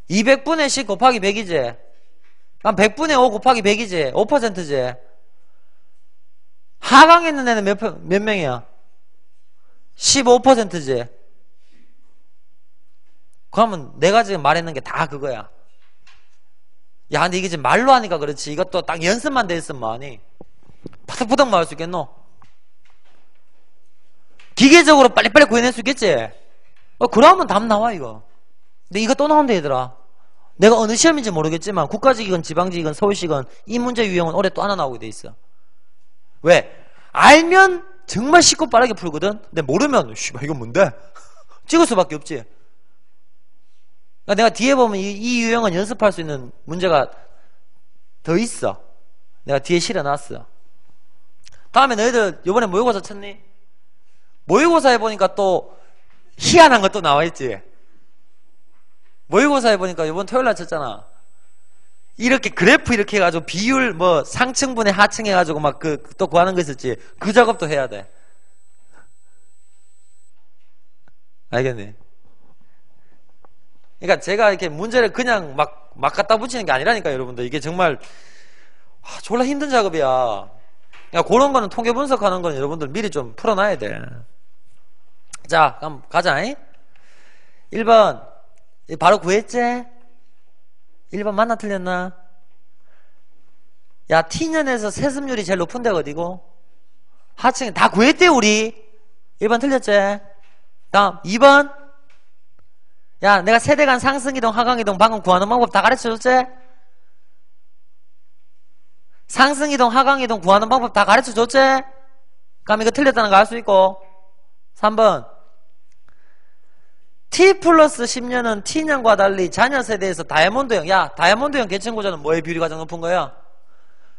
200분의 10 곱하기 100이지. 그럼 100분의 5 곱하기 100이지. 5%지. 하강했는 애는 몇 명이야? 15%지. 그러면 내가 지금 말했는 게 다 그거야. 야, 근데 이게 지금 말로 하니까 그렇지. 이것도 딱 연습만 돼 있으면 뭐하니? 파닥파닥 말할 수 있겠노? 기계적으로 빨리빨리 구해낼 수 있겠지? 그러면 답 나와, 이거. 근데 이거 또 나온다, 얘들아. 내가 어느 시험인지 모르겠지만, 국가직이건 지방직이건 서울시건 이 문제 유형은 올해 또 하나 나오게 돼 있어. 왜? 알면 정말 쉽고 빠르게 풀거든? 근데 모르면, 씨발, 이건 뭔데? 찍을 수밖에 없지. 그러니까 내가 뒤에 보면 이 유형은 연습할 수 있는 문제가 더 있어. 내가 뒤에 실어놨어. 다음에 너희들 요번에 모의고사 쳤니? 모의고사 해보니까 또 희한한 것도 나와있지. 모의고사 해보니까 요번 토요일날 쳤잖아. 이렇게 그래프 이렇게 해가지고 비율 뭐 상층분의 하층 해가지고 막 또 구하는 거 있었지. 그 작업도 해야 돼. 알겠니? 그러니까 제가 이렇게 문제를 그냥 막 갖다 붙이는 게 아니라니까, 여러분들. 이게 정말 졸라 힘든 작업이야. 그러니까 그런 거는 통계 분석하는 건 여러분들 미리 좀 풀어놔야 돼. 자, 그럼 가자. 1번 바로 구했지? 1번 맞나 틀렸나? 야, T년에서 세습률이 제일 높은 데가 어디고? 하층에 다 구했대, 우리. 1번 틀렸지? 다음 2번. 야, 내가 세대 간 상승이동 하강이동 방금 구하는 방법 다 가르쳐줬지? 상승이동 하강이동 구하는 방법 다 가르쳐줬지? 그럼 이거 틀렸다는 거 알 수 있고. 3번 T 플러스 10년은 T년과 달리 자녀 세대에서 다이아몬드형. 야, 다이아몬드형 계층고자는 뭐의 비율이 가장 높은 거야?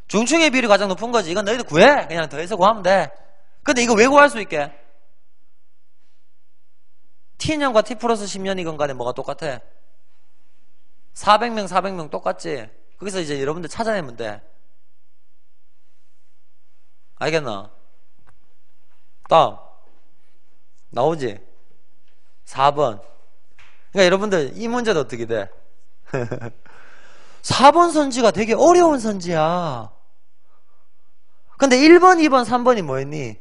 중층의 비율이 가장 높은 거지. 이건 너희들 구해. 그냥 더해서 구하면 돼. 근데 이거 왜 구할 수 있게? T년과 T 플러스 10년이건 간에 뭐가 똑같아? 400명, 400명 똑같지? 거기서 이제 여러분들 찾아내면 돼. 알겠나? 다음. 나오지? 4번. 그러니까 여러분들 이 문제도 어떻게 돼? 4번 선지가 되게 어려운 선지야. 근데 1번, 2번, 3번이 뭐였니?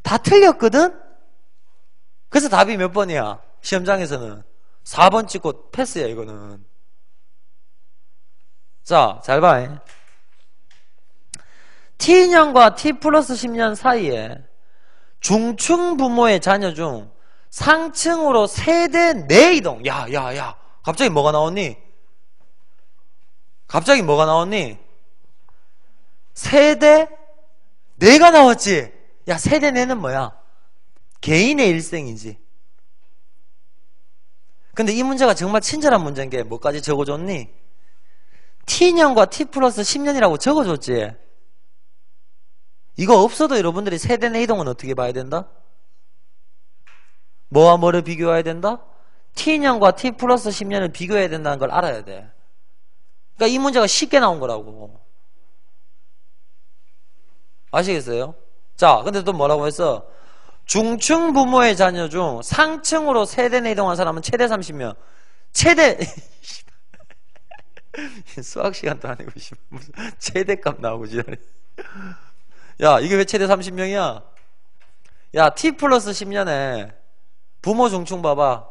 다 틀렸거든? 그래서 답이 몇 번이야? 시험장에서는 4번 찍고 패스야 이거는. 자, 잘 봐. T년과 T 플러스 10년 사이에 중층 부모의 자녀 중 상층으로 세대 내 이동. 야. 갑자기 뭐가 나왔니? 갑자기 뭐가 나왔니? 세대 내가 나왔지? 야, 세대 내는 뭐야? 개인의 일생이지. 근데 이 문제가 정말 친절한 문제인 게 뭐까지 적어줬니? T년과 T 플러스 10년이라고 적어줬지? 이거 없어도 여러분들이 세대 내 이동은 어떻게 봐야 된다? 뭐와 뭐를 비교해야 된다? T년과 T 플러스 10년을 비교해야 된다는 걸 알아야 돼. 그러니까 이 문제가 쉽게 나온 거라고. 아시겠어요? 자, 근데 또 뭐라고 했어? 중층 부모의 자녀 중 상층으로 세대 내 이동한 사람은 최대 30명. 최대 수학 시간도 아니고 무슨 최대값 나오고 지랄이. 야, 이게 왜 최대 30명이야? 야, T 플러스 10년에 부모 중층 봐봐.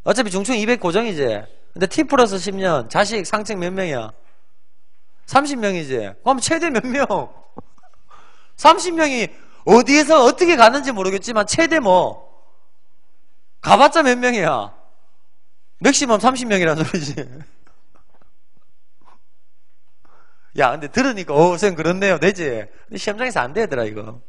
어차피 중층 200 고정이지. 근데 T 플러스 10년 자식 상층 몇 명이야? 30명이지. 그럼 최대 몇 명? 30명이 어디에서 어떻게 가는지 모르겠지만 최대 뭐 가봤자 몇 명이야? 맥시멈 30명이라는 소리지. 야, 근데 들으니까 선생님 그렇네요 되지? 근데 시험장에서 안 되더라 이거.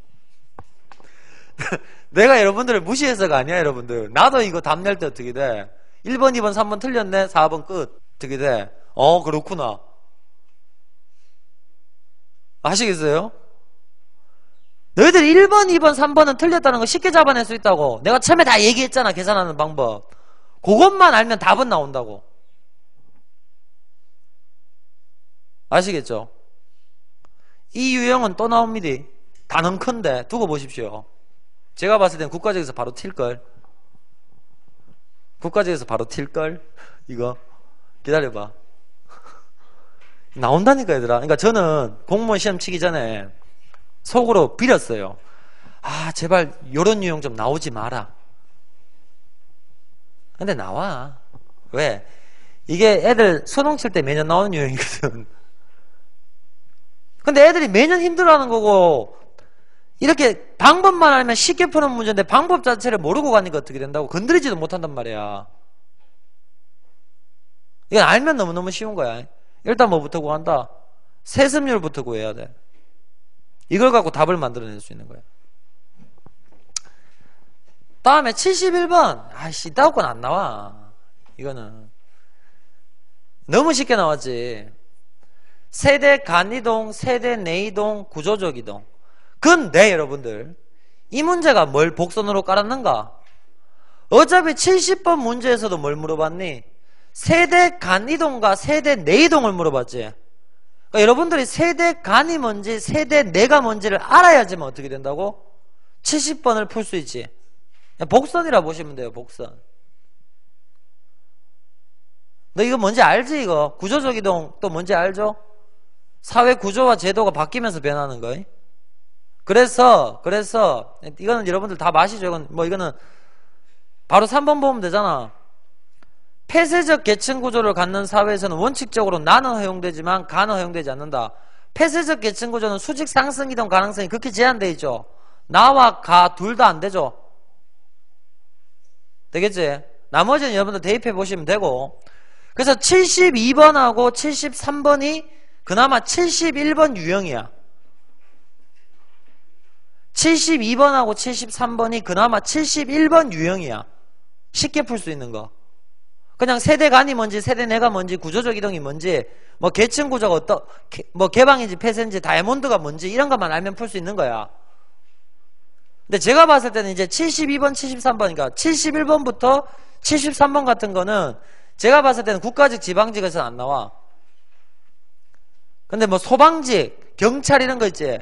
내가 여러분들을 무시해서가 아니야. 여러분들 나도 이거 답 낼 때 어떻게 돼? 1번 2번 3번 틀렸네. 4번 끝. 어떻게 돼? 그렇구나. 아시겠어요? 너희들이 1번 2번 3번은 틀렸다는 거 쉽게 잡아낼 수 있다고. 내가 처음에 다 얘기했잖아. 계산하는 방법. 그것만 알면 답은 나온다고. 아시겠죠? 이 유형은 또 나옵니다. 단은 큰데 두고 보십시오. 제가 봤을 땐 국가적에서 바로 튈걸. 국가적에서 바로 튈걸. 이거 기다려봐. 나온다니까 얘들아. 그러니까 저는 공무원 시험 치기 전에 속으로 빌었어요. 아, 제발 요런 유형 좀 나오지 마라. 근데 나와. 왜? 이게 애들 수능 칠 때 매년 나오는 유형이거든. 근데 애들이 매년 힘들어하는 거고 이렇게 방법만 알면 쉽게 푸는 문제인데 방법 자체를 모르고 가니까 어떻게 된다고? 건드리지도 못한단 말이야. 이건 알면 너무너무 쉬운 거야. 일단 뭐부터 구한다? 세습률부터 구해야 돼. 이걸 갖고 답을 만들어낼 수 있는 거야. 다음에 71번. 아이씨, 이따 건 안 나와. 이거는 너무 쉽게 나왔지. 세대 간이동, 세대 내이동, 구조적 이동. 근데 여러분들 이 문제가 뭘 복선으로 깔았는가? 어차피 70번 문제에서도 뭘 물어봤니? 세대 간이동과 세대 내이동을 물어봤지. 그러니까 여러분들이 세대 간이 뭔지 세대 내가 뭔지를 알아야지만 어떻게 된다고? 70번을 풀 수 있지. 복선이라 보시면 돼요. 복선. 너 이거 뭔지 알지? 이거 구조적 이동 또 뭔지 알죠? 사회 구조와 제도가 바뀌면서 변하는 거. 그래서 이거는 여러분들 다 마시죠. 이거는 바로 3번 보면 되잖아. 폐쇄적 계층 구조를 갖는 사회에서는 원칙적으로 나는 허용되지만 가는 허용되지 않는다. 폐쇄적 계층 구조는 수직 상승 이동 가능성이 극히 제한되어 있죠. 나와 가 둘 다 안 되죠. 되겠지? 나머지는 여러분들 대입해 보시면 되고. 그래서 72번하고 73번이 그나마 71번 유형이야. 72번하고 73번이 그나마 71번 유형이야. 쉽게 풀 수 있는 거. 그냥 세대 간이 뭔지 세대 내가 뭔지 구조적 이동이 뭔지 뭐 계층 구조가 뭐 개방인지 폐쇄인지 다이아몬드가 뭔지 이런 것만 알면 풀 수 있는 거야. 근데 제가 봤을 때는 이제 72번 73번이니까 71번부터 73번 같은 거는 제가 봤을 때는 국가직, 지방직에서는 안 나와. 근데 뭐 소방직, 경찰 이런 거 있지.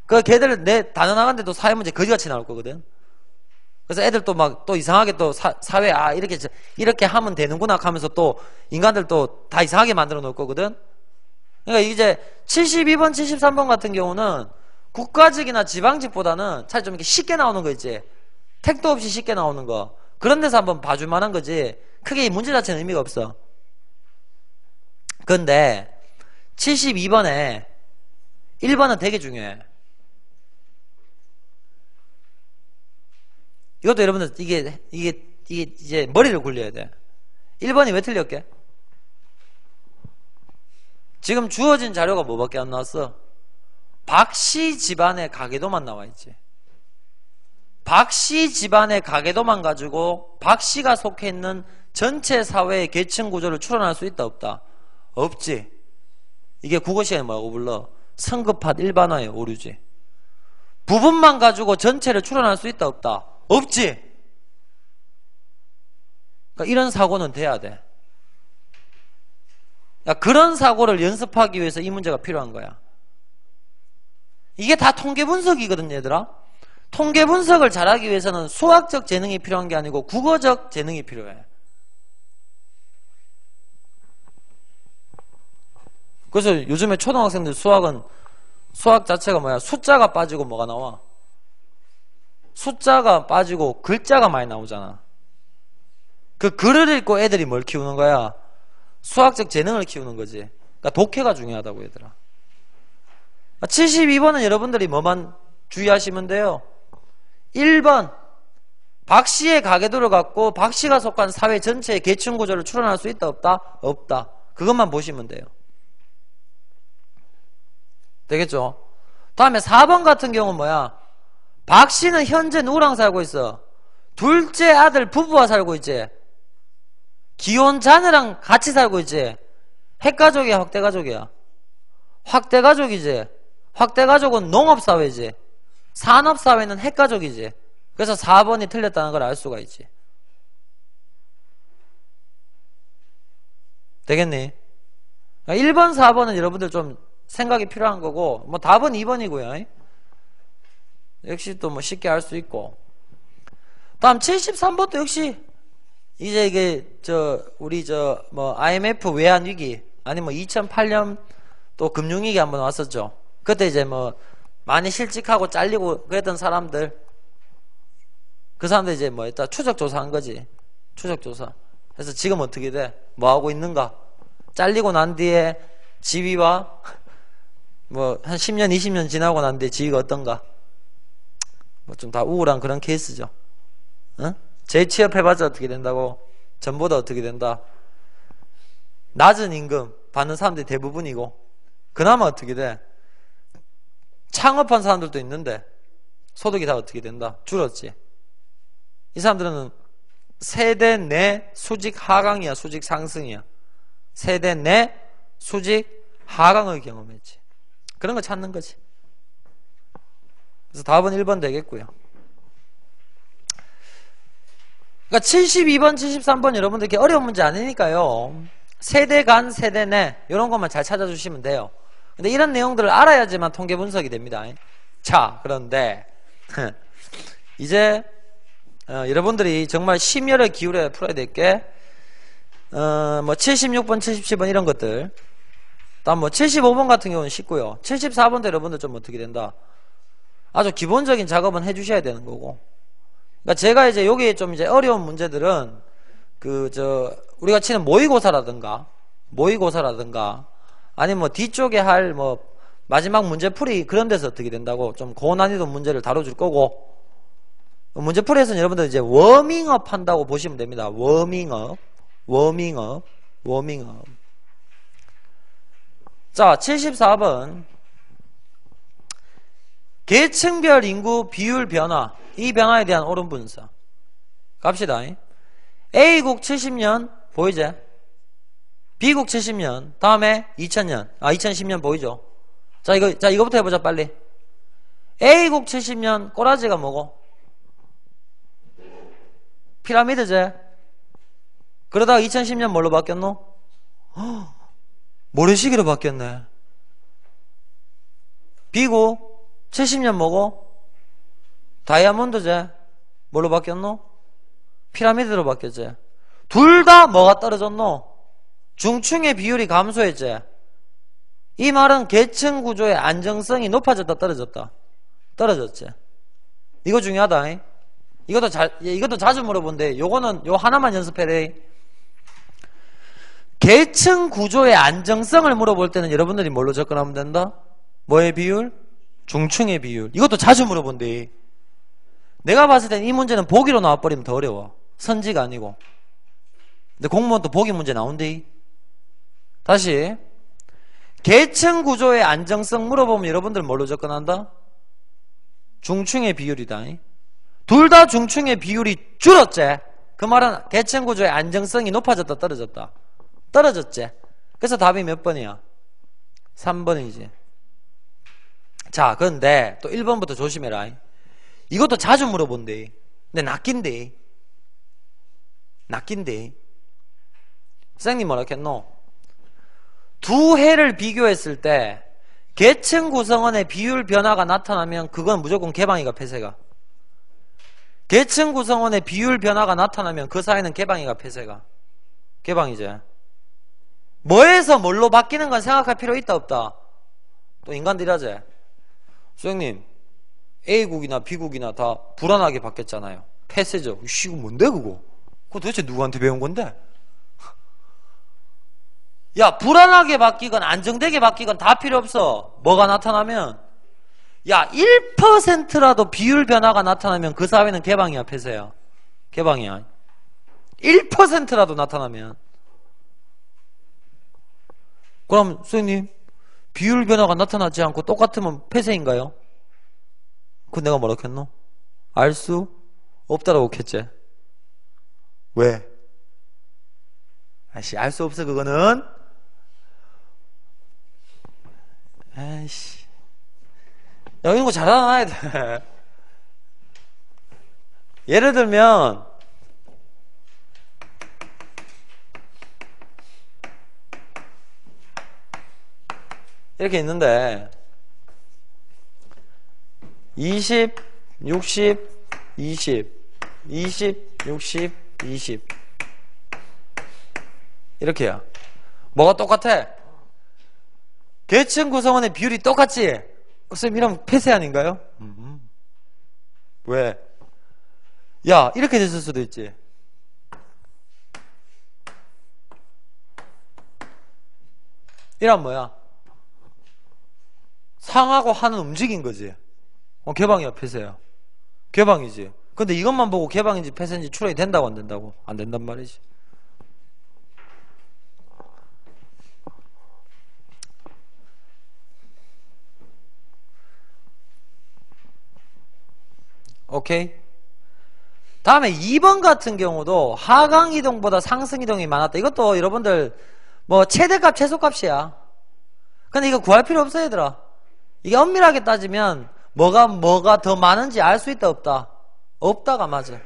그 걔들 내 단어 나간데도 사회문제 거지같이 나올 거거든. 그래서 애들 또 막 또 이상하게 또 사회 이렇게 하면 되는구나 하면서 또 인간들 또 다 이상하게 만들어 놓을 거거든. 그러니까 이제 72번, 73번 같은 경우는 국가직이나 지방직보다는 차라리 좀 이렇게 쉽게 나오는 거 있지. 택도 없이 쉽게 나오는 거. 그런 데서 한번 봐줄 만한 거지. 크게 이 문제 자체는 의미가 없어. 근데 72번에 1번은 되게 중요해. 이것도 여러분들 이게 이제 머리를 굴려야 돼. 1번이 왜 틀렸게? 지금 주어진 자료가 뭐밖에 안 나왔어? 박씨 집안의 가계도만 나와 있지. 박씨 집안의 가계도만 가지고 박씨가 속해 있는 전체 사회의 계층 구조를 추론할 수 있다 없다? 없지. 이게 국어 시간에 뭐라고 불러? 성급한 일반화의 오류지. 부분만 가지고 전체를 추론할 수 있다 없다? 없지. 그러니까 이런 사고는 돼야 돼. 그러니까 그런 사고를 연습하기 위해서 이 문제가 필요한 거야. 이게 다 통계 분석이거든, 얘들아. 통계 분석을 잘하기 위해서는 수학적 재능이 필요한 게 아니고 국어적 재능이 필요해. 그래서 요즘에 초등학생들 수학 자체가 뭐야? 숫자가 빠지고 뭐가 나와? 숫자가 빠지고 글자가 많이 나오잖아. 그 글을 읽고 애들이 뭘 키우는 거야? 수학적 재능을 키우는 거지. 그러니까 독해가 중요하다고 얘들아. 72번은 여러분들이 뭐만 주의하시면 돼요? 1번 박씨의 가계도를 갖고 박씨가 속한 사회 전체의 계층 구조를 추론할 수 있다 없다? 없다. 그것만 보시면 돼요. 되겠죠? 다음에 4번 같은 경우는 뭐야? 박씨는 현재 누구랑 살고 있어? 둘째 아들 부부와 살고 있지. 기혼 자녀랑 같이 살고 있지. 핵가족이야, 확대가족이야? 확대가족이지. 확대가족은 농업사회지. 산업사회는 핵가족이지. 그래서 4번이 틀렸다는 걸 알 수가 있지. 되겠니? 1번, 4번은 여러분들 좀 생각이 필요한 거고, 뭐 답은 2번이고요. 역시 또 뭐 쉽게 알 수 있고. 다음 73번도 역시 이제 이게 우리 뭐 IMF 외환 위기 아니면 2008년 또 금융위기 한번 왔었죠. 그때 이제 뭐 많이 실직하고 잘리고 그랬던 사람들, 그 사람들 이제 뭐 일단 추적조사 한 거지. 추적조사. 그래서 지금 어떻게 돼? 뭐 하고 있는가? 잘리고 난 뒤에 지위와 뭐 한 10년 20년 지나고 난 뒤에 지위가 어떤가? 뭐 좀 다 우울한 그런 케이스죠. 어? 재취업해봤자 어떻게 된다고? 전보다 어떻게 된다? 낮은 임금 받는 사람들이 대부분이고, 그나마 어떻게 돼? 창업한 사람들도 있는데 소득이 다 어떻게 된다? 줄었지. 이 사람들은 세대 내 수직 하강이야, 수직 상승이야. 세대 내 수직 하강을 경험했지. 그런 거 찾는 거지. 그래서 답은 1번 되겠고요. 그러니까 72번, 73번 여러분들 이렇게 어려운 문제 아니니까요. 세대 간, 세대 내 이런 것만 잘 찾아주시면 돼요. 근데 이런 내용들을 알아야지만 통계 분석이 됩니다. 자, 그런데 이제 여러분들이 정말 심혈을 기울여 풀어야 될 게 뭐 76번, 77번 이런 것들. 다음 뭐 75번 같은 경우는 쉽고요. 74번도 여러분들 좀 어떻게 된다? 아주 기본적인 작업은 해주셔야 되는 거고. 그러니까 제가 이제 여기에 좀 이제 어려운 문제들은 우리가 치는 모의고사라든가 아니면 뭐 뒤쪽에 할 뭐 마지막 문제풀이 그런 데서 어떻게 된다고 좀 고난이도 문제를 다뤄줄 거고, 문제풀이에서는 여러분들 이제 워밍업 한다고 보시면 됩니다. 워밍업. 자, 74번 계층별 인구 비율 변화, 이 변화에 대한 옳은 분석 갑시다. A국 70년 보이죠? B국 70년, 다음에 2000년, 2010년 보이죠? 자, 이거부터 해보자, 빨리. A국 70년, 꼬라지가 뭐고? 피라미드제? 그러다가 2010년 뭘로 바뀌었노? 모래시계로 바뀌었네. 비고 70년 뭐고? 다이아몬드제. 뭘로 바뀌었노? 피라미드로 바뀌었지. 둘 다 뭐가 떨어졌노? 중층의 비율이 감소했지. 이 말은 계층 구조의 안정성이 높아졌다 떨어졌다? 떨어졌지. 이거 중요하다. 이것도 자주 물어본데 요거는 요 하나만 연습해래. 계층 구조의 안정성을 물어볼 때는 여러분들이 뭘로 접근하면 된다? 뭐의 비율? 중층의 비율. 이것도 자주 물어본대. 내가 봤을 땐 이 문제는 보기로 나와버리면 더 어려워. 선지가 아니고. 근데 공무원 또 보기 문제 나온대. 다시 계층 구조의 안정성 물어보면 여러분들 뭘로 접근한다? 중층의 비율이다. 둘 다 중층의 비율이 줄었지. 그 말은 계층 구조의 안정성이 높아졌다 떨어졌다? 떨어졌지. 그래서 답이 몇 번이야? 3번이지. 자, 그런데 또 1번부터 조심해라. 이것도 자주 물어본대. 근데 낚인대. 선생님 뭐라 했노? 두 해를 비교했을 때 계층 구성원의 비율 변화가 나타나면 그건 무조건 개방이가 폐쇄가. 계층 구성원의 비율 변화가 나타나면 그 사이는 개방이가 폐쇄가. 개방이지. 뭐에서 뭘로 바뀌는 건 생각할 필요 있다 없다? 또 인간들이 하지. 선생님 A국이나 B국이나 다 불안하게 바뀌었잖아요. 폐쇄죠. 이거 뭔데 그거? 그거 도대체 누구한테 배운 건데? 야, 불안하게 바뀌건 안정되게 바뀌건 다 필요 없어. 뭐가 나타나면, 야, 1%라도 비율 변화가 나타나면 그 사회는 개방이야 폐쇄야? 개방이야. 1%라도 나타나면. 그럼 선생님 비율 변화가 나타나지 않고 똑같으면 폐쇄인가요? 그건 내가 뭐라고 했노? 알 수 없다라고 했지. 왜? 아이씨, 알 수 없어 그거는. 아이씨, 야, 이런 거 잘 알아놔야 돼. 예를 들면 이렇게 있는데 20, 60, 20, 20, 60, 20 이렇게야. 뭐가 똑같아? 계층 구성원의 비율이 똑같지? 선생님 이러면 폐쇄 아닌가요? 왜? 야, 이렇게 됐을 수도 있지. 이란 뭐야? 상하고 하는 움직인 거지. 개방이야 폐쇄야? 개방이지. 근데 이것만 보고 개방인지 폐쇄인지 추론이 된다고 안 된다고? 안 된단 말이지. 오케이? 다음에 2번 같은 경우도 하강 이동보다 상승 이동이 많았다. 이것도 여러분들 뭐 최대값 최소값이야. 근데 이거 구할 필요 없어 얘들아. 이게 엄밀하게 따지면 뭐가 더 많은지 알 수 있다 없다? 없다가 맞아.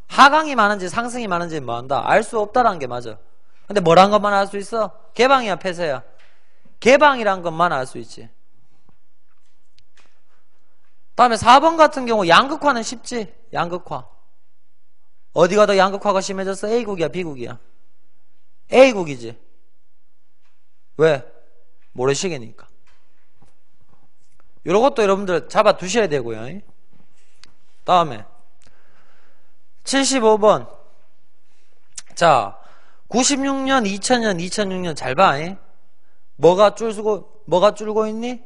하강이 많은지 상승이 많은지 뭐 한다? 알 수 없다라는 게 맞아. 근데 뭐란 것만 알 수 있어? 개방이야 폐쇄야? 개방이란 것만 알 수 있지. 다음에 4번 같은 경우 양극화는 쉽지. 양극화 어디가 더 양극화가 심해졌어? A국이야 B국이야? A국이지. 왜? 모래시계니까. 이런 것도 여러분들 잡아 두셔야 되고요. 다음에 75번. 자, 96년, 2000년, 2006년 잘 봐. 뭐가 줄고 있니?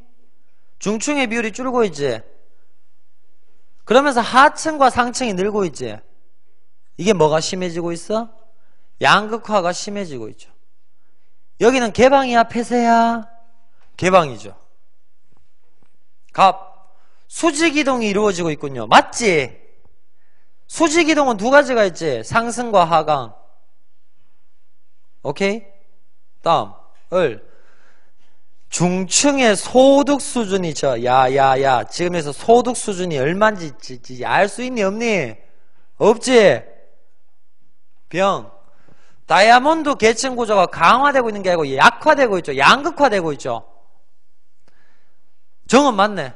중층의 비율이 줄고 있지. 그러면서 하층과 상층이 늘고 있지. 이게 뭐가 심해지고 있어? 양극화가 심해지고 있죠. 여기는 개방이야 폐쇄야? 개방이죠. 수직이동이 이루어지고 있군요. 맞지? 수직이동은 두 가지가 있지. 상승과 하강. 오케이? 다음 중층의 소득 수준이 야야야 지금에서 소득 수준이 얼마인지 알 수 있니 없니? 없지? 다이아몬드 계층 구조가 강화되고 있는 게 아니고 약화되고 있죠. 양극화되고 있죠. 정은 맞네.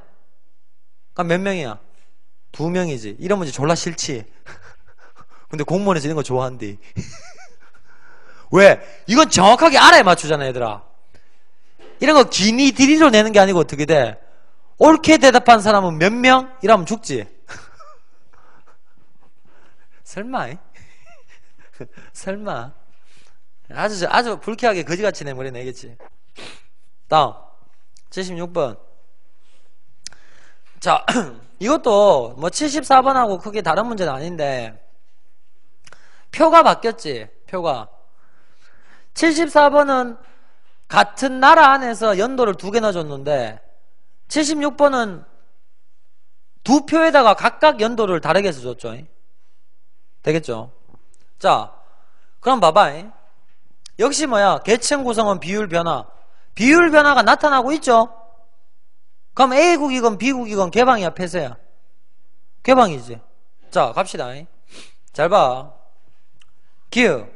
그럼 몇 명이야? 2명이지. 이런 문제 졸라 싫지. 근데 공무원에서 이런 거 좋아한디. 왜? 이건 정확하게 알아야 맞추잖아, 얘들아. 이런 거 기니 디리로 내는 게 아니고 어떻게 돼? 옳게 대답한 사람은 몇 명? 이러면 죽지. 설마? 설마? 아주 불쾌하게 거지같이 내 머리 내겠지. 다음 76번. 자, 이것도 뭐 74번하고 크게 다른 문제는 아닌데 표가 바뀌었지. 표가 74번은 같은 나라 안에서 연도를 2개 넣어줬는데 76번은 두 표에다가 각각 연도를 다르게 써줬죠. 되겠죠? 자, 그럼 봐봐. 역시 뭐야? 계층 구성은 비율 변화. 비율 변화가 나타나고 있죠? 그럼 A국이건 B국이건 개방이야, 폐쇄야? 개방이지. 자, 갑시다. 잘 봐. 기후.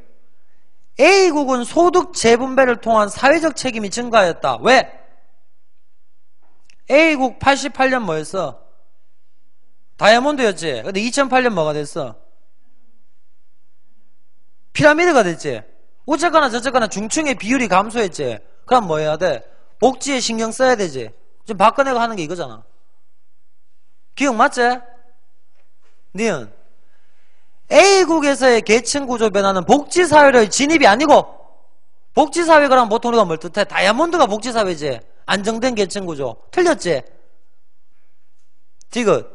A국은 소득 재분배를 통한 사회적 책임이 증가하였다. 왜? A국 88년 뭐였어? 다이아몬드였지. 근데 2008년 뭐가 됐어? 피라미드가 됐지. 어쨌거나 저쨌거나 중층의 비율이 감소했지. 그럼 뭐 해야 돼? 복지에 신경 써야 되지. 지금 박근혜가 하는 게 이거잖아. 기억 맞지? 니은 A국에서의 계층 구조 변화는 복지사회의 진입이 아니고, 복지사회 그러면 보통 우리가 뭘 뜻해? 다이아몬드가 복지사회지. 안정된 계층 구조. 틀렸지? 디귿.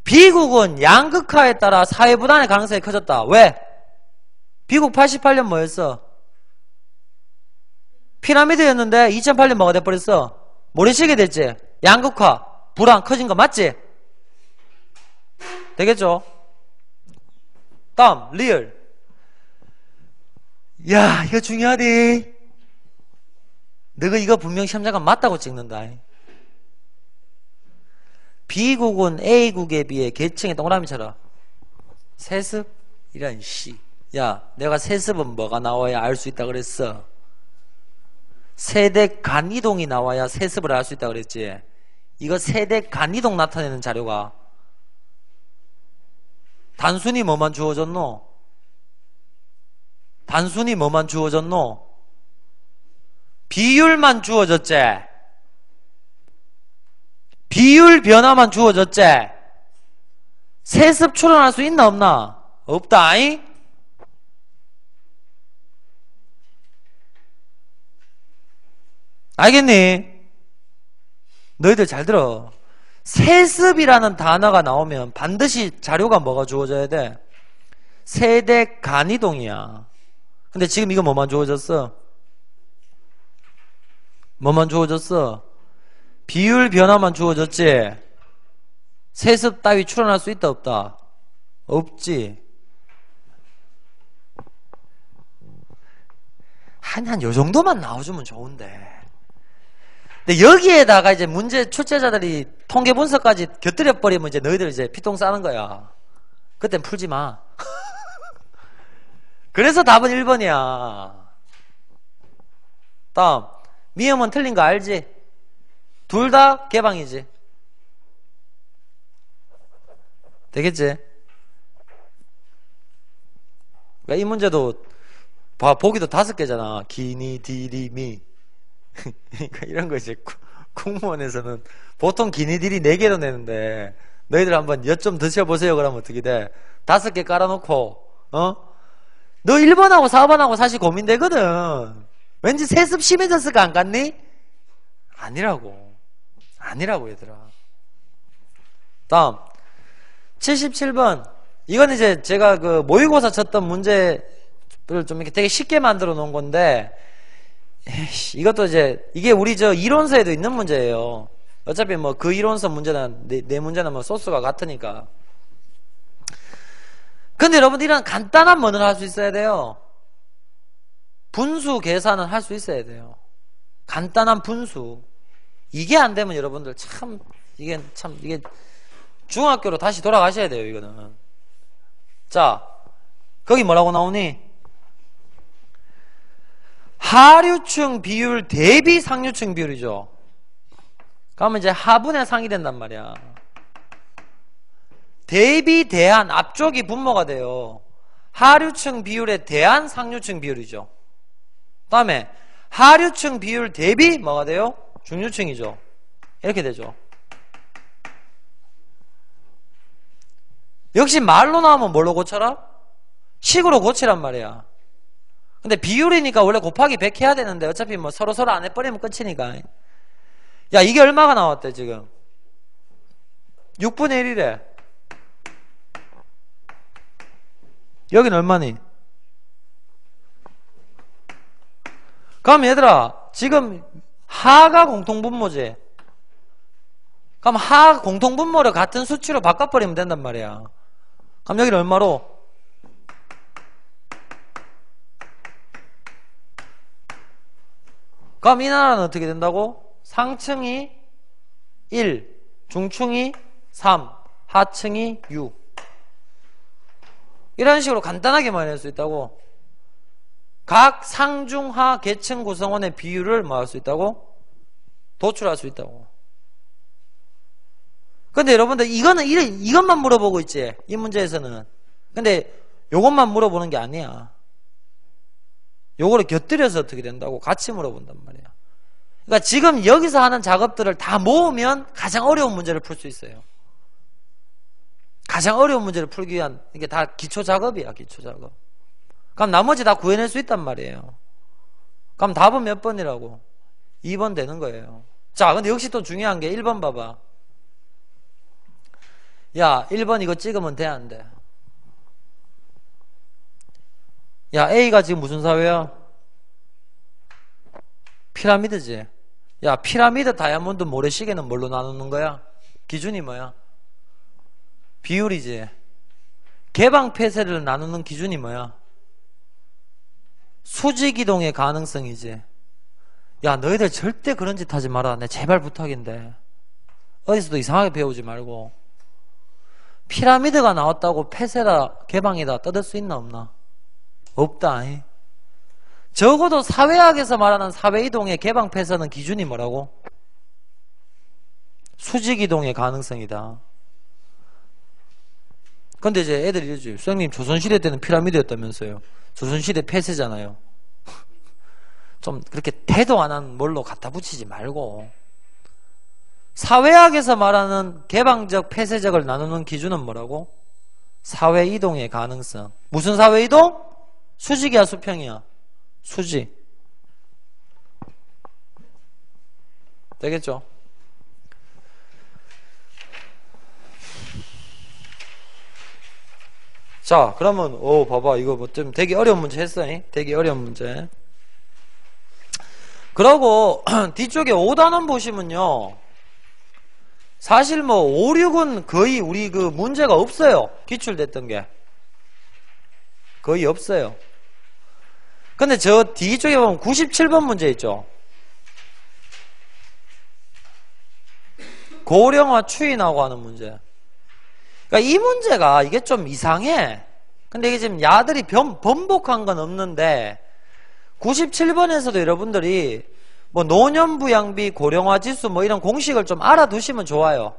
B국은 양극화에 따라 사회분단의 가능성이 커졌다. 왜? B국 88년 뭐였어? 피라미드였는데 2008년 뭐가 돼버렸어? 모래시계 됐지? 양극화, 불안 커진 거 맞지? 되겠죠? 다음 리얼. 야, 이거 중요하디. 너가 이거 분명 시험장관 맞다고 찍는다. B국은 A국에 비해 계층에 동그라미 쳐라. 세습? 이런 씨. 야, 내가 세습은 뭐가 나와야 알 수 있다 그랬어? 세대 간이동이 나와야 세습을 알 수 있다 그랬지. 이거 세대 간이동 나타내는 자료가 단순히 뭐만 주어졌노? 단순히 뭐만 주어졌노? 비율만 주어졌지. 비율 변화만 주어졌지. 세습 추론할 수 있나 없나? 없다. 알겠니? 너희들 잘 들어. 세습이라는 단어가 나오면 반드시 자료가 뭐가 주어져야 돼? 세대 간이동이야. 근데 지금 이거 뭐만 주어졌어? 뭐만 주어졌어? 비율 변화만 주어졌지. 세습 따위 추론할 수 있다 없다? 없지. 한 요 정도만 나와주면 좋은데. 근데 여기에다가 이제 문제 출제자들이 통계 분석까지 곁들여 버리면 이제 너희들 이제 피똥 싸는 거야. 그땐 풀지 마. 그래서 답은 1번이야. 다음. 미음은 틀린 거 알지? 둘 다 개방이지. 되겠지? 그러니까 이 문제도 보기도 5개잖아. 기니, 디리, 미. 그러니까 이런 거 이제 공무원에서는 보통 기니들이 4개로 내는데 너희들 한번 엿 좀 드셔보세요. 그러면 어떻게 돼? 5개 깔아놓고 너 1번하고 4번하고 사실 고민되거든. 왠지 세습 심해졌을까 안 갔니? 아니라고 얘들아. 다음 77번. 이건 이제 제가 그 모의고사 쳤던 문제를 좀 이렇게 되게 쉽게 만들어 놓은 건데, 이것도 이제 이게 우리 저 이론서에도 있는 문제예요. 어차피 뭐 그 이론서 문제는 내 문제는 뭐 소스가 같으니까. 근데 여러분 이런 간단한 뭐는 할 수 있어야 돼요. 분수 계산은 할 수 있어야 돼요. 간단한 분수. 이게 안 되면 여러분들 이게 중학교로 다시 돌아가셔야 돼요. 이거는. 자, 거기 뭐라고 나오니? 하류층 비율 대비 상류층 비율이죠. 그러면 이제 하분의 상이 된단 말이야. 대비 대한 앞쪽이 분모가 돼요. 하류층 비율에 대한 상류층 비율이죠. 그 다음에 하류층 비율 대비 뭐가 돼요? 중류층이죠. 이렇게 되죠. 역시 말로 나오면 뭘로 고쳐라? 식으로 고치란 말이야. 근데 비율이니까 원래 곱하기 100 해야 되는데 어차피 뭐 서로 안 해버리면 끝이니까. 야, 이게 얼마가 나왔대 지금? 6분의 1이래. 여긴 얼마니? 그럼 얘들아, 지금 하가 공통분모지. 그럼 하 공통분모를 같은 수치로 바꿔버리면 된단 말이야. 그럼 여기는 얼마로? 그럼 이 나라는 어떻게 된다고? 상층이 1, 중층이 3, 하층이 6. 이런 식으로 간단하게 말할 수 있다고. 각 상중하 계층 구성원의 비율을 뭐 할 수 있다고? 도출할 수 있다고. 근데 여러분들 이것만 물어보고 있지, 이 문제에서는. 근데 요것만 물어보는 게 아니야. 요거를 곁들여서 어떻게 된다고 같이 물어본단 말이야. 그러니까 지금 여기서 하는 작업들을 다 모으면 가장 어려운 문제를 풀 수 있어요. 가장 어려운 문제를 풀기 위한, 이게 다 기초 작업이야, 기초 작업. 그럼 나머지 다 구해낼 수 있단 말이에요. 그럼 답은 몇 번이라고? 2번 되는 거예요. 자, 근데 역시 또 중요한 게 1번 봐봐. 야, 1번 이거 찍으면 돼, 안 돼? 야, A가 지금 무슨 사회야? 피라미드지. 야, 피라미드, 다이아몬드, 모래시계는 뭘로 나누는 거야? 기준이 뭐야? 비율이지. 개방 폐쇄를 나누는 기준이 뭐야? 수직이동의 가능성이지. 야, 너희들 절대 그런 짓 하지 마라. 내 제발 부탁인데. 어디서도 이상하게 배우지 말고. 피라미드가 나왔다고 폐쇄다, 개방이다 떠들 수 있나 없나? 없다. 적어도 사회학에서 말하는 사회이동의 개방 폐쇄는 기준이 뭐라고? 수직이동의 가능성이다. 근데 이제 애들이 이러지. 선생님, 조선시대 때는 피라미드였다면서요. 조선시대 폐쇄잖아요. 좀 그렇게 대도 안 한 뭘로 갖다 붙이지 말고. 사회학에서 말하는 개방적, 폐쇄적을 나누는 기준은 뭐라고? 사회이동의 가능성. 무슨 사회이동? 수직이야, 수평이야? 수직. 되겠죠? 자, 그러면 봐봐, 이거 뭐 좀 되게 어려운 문제 했어. 되게 어려운 문제. 그러고 뒤쪽에 5단원 보시면요, 사실 뭐 5, 6은 거의 우리 그 문제가 없어요. 기출됐던 게 거의 없어요. 근데 저 뒤쪽에 보면 97번 문제 있죠. 고령화 추인하고 하는 문제. 그러니까 이 문제가 이게 좀 이상해. 근데 이게 지금 야들이 번복한 건 없는데 97번에서도 여러분들이 뭐 노년부양비, 고령화 지수 뭐 이런 공식을 좀 알아두시면 좋아요.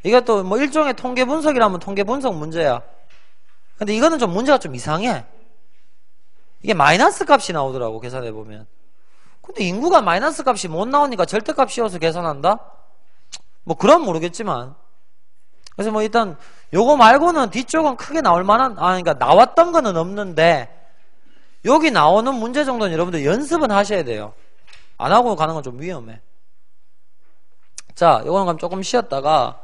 이것도 뭐 일종의 통계 분석이라면 통계 분석 문제야. 근데 이거는 좀 문제가 좀 이상해. 이게 마이너스 값이 나오더라고, 계산해보면. 근데 인구가 마이너스 값이 못 나오니까 절대값 씌워서 계산한다? 뭐 그건 모르겠지만. 그래서 뭐 일단 요거 말고는 뒤쪽은 크게 나올 만한, 그러니까 나왔던 거는 없는데 여기 나오는 문제 정도는 여러분들 연습은 하셔야 돼요. 안 하고 가는 건 좀 위험해. 자, 요거는 그럼 조금 쉬었다가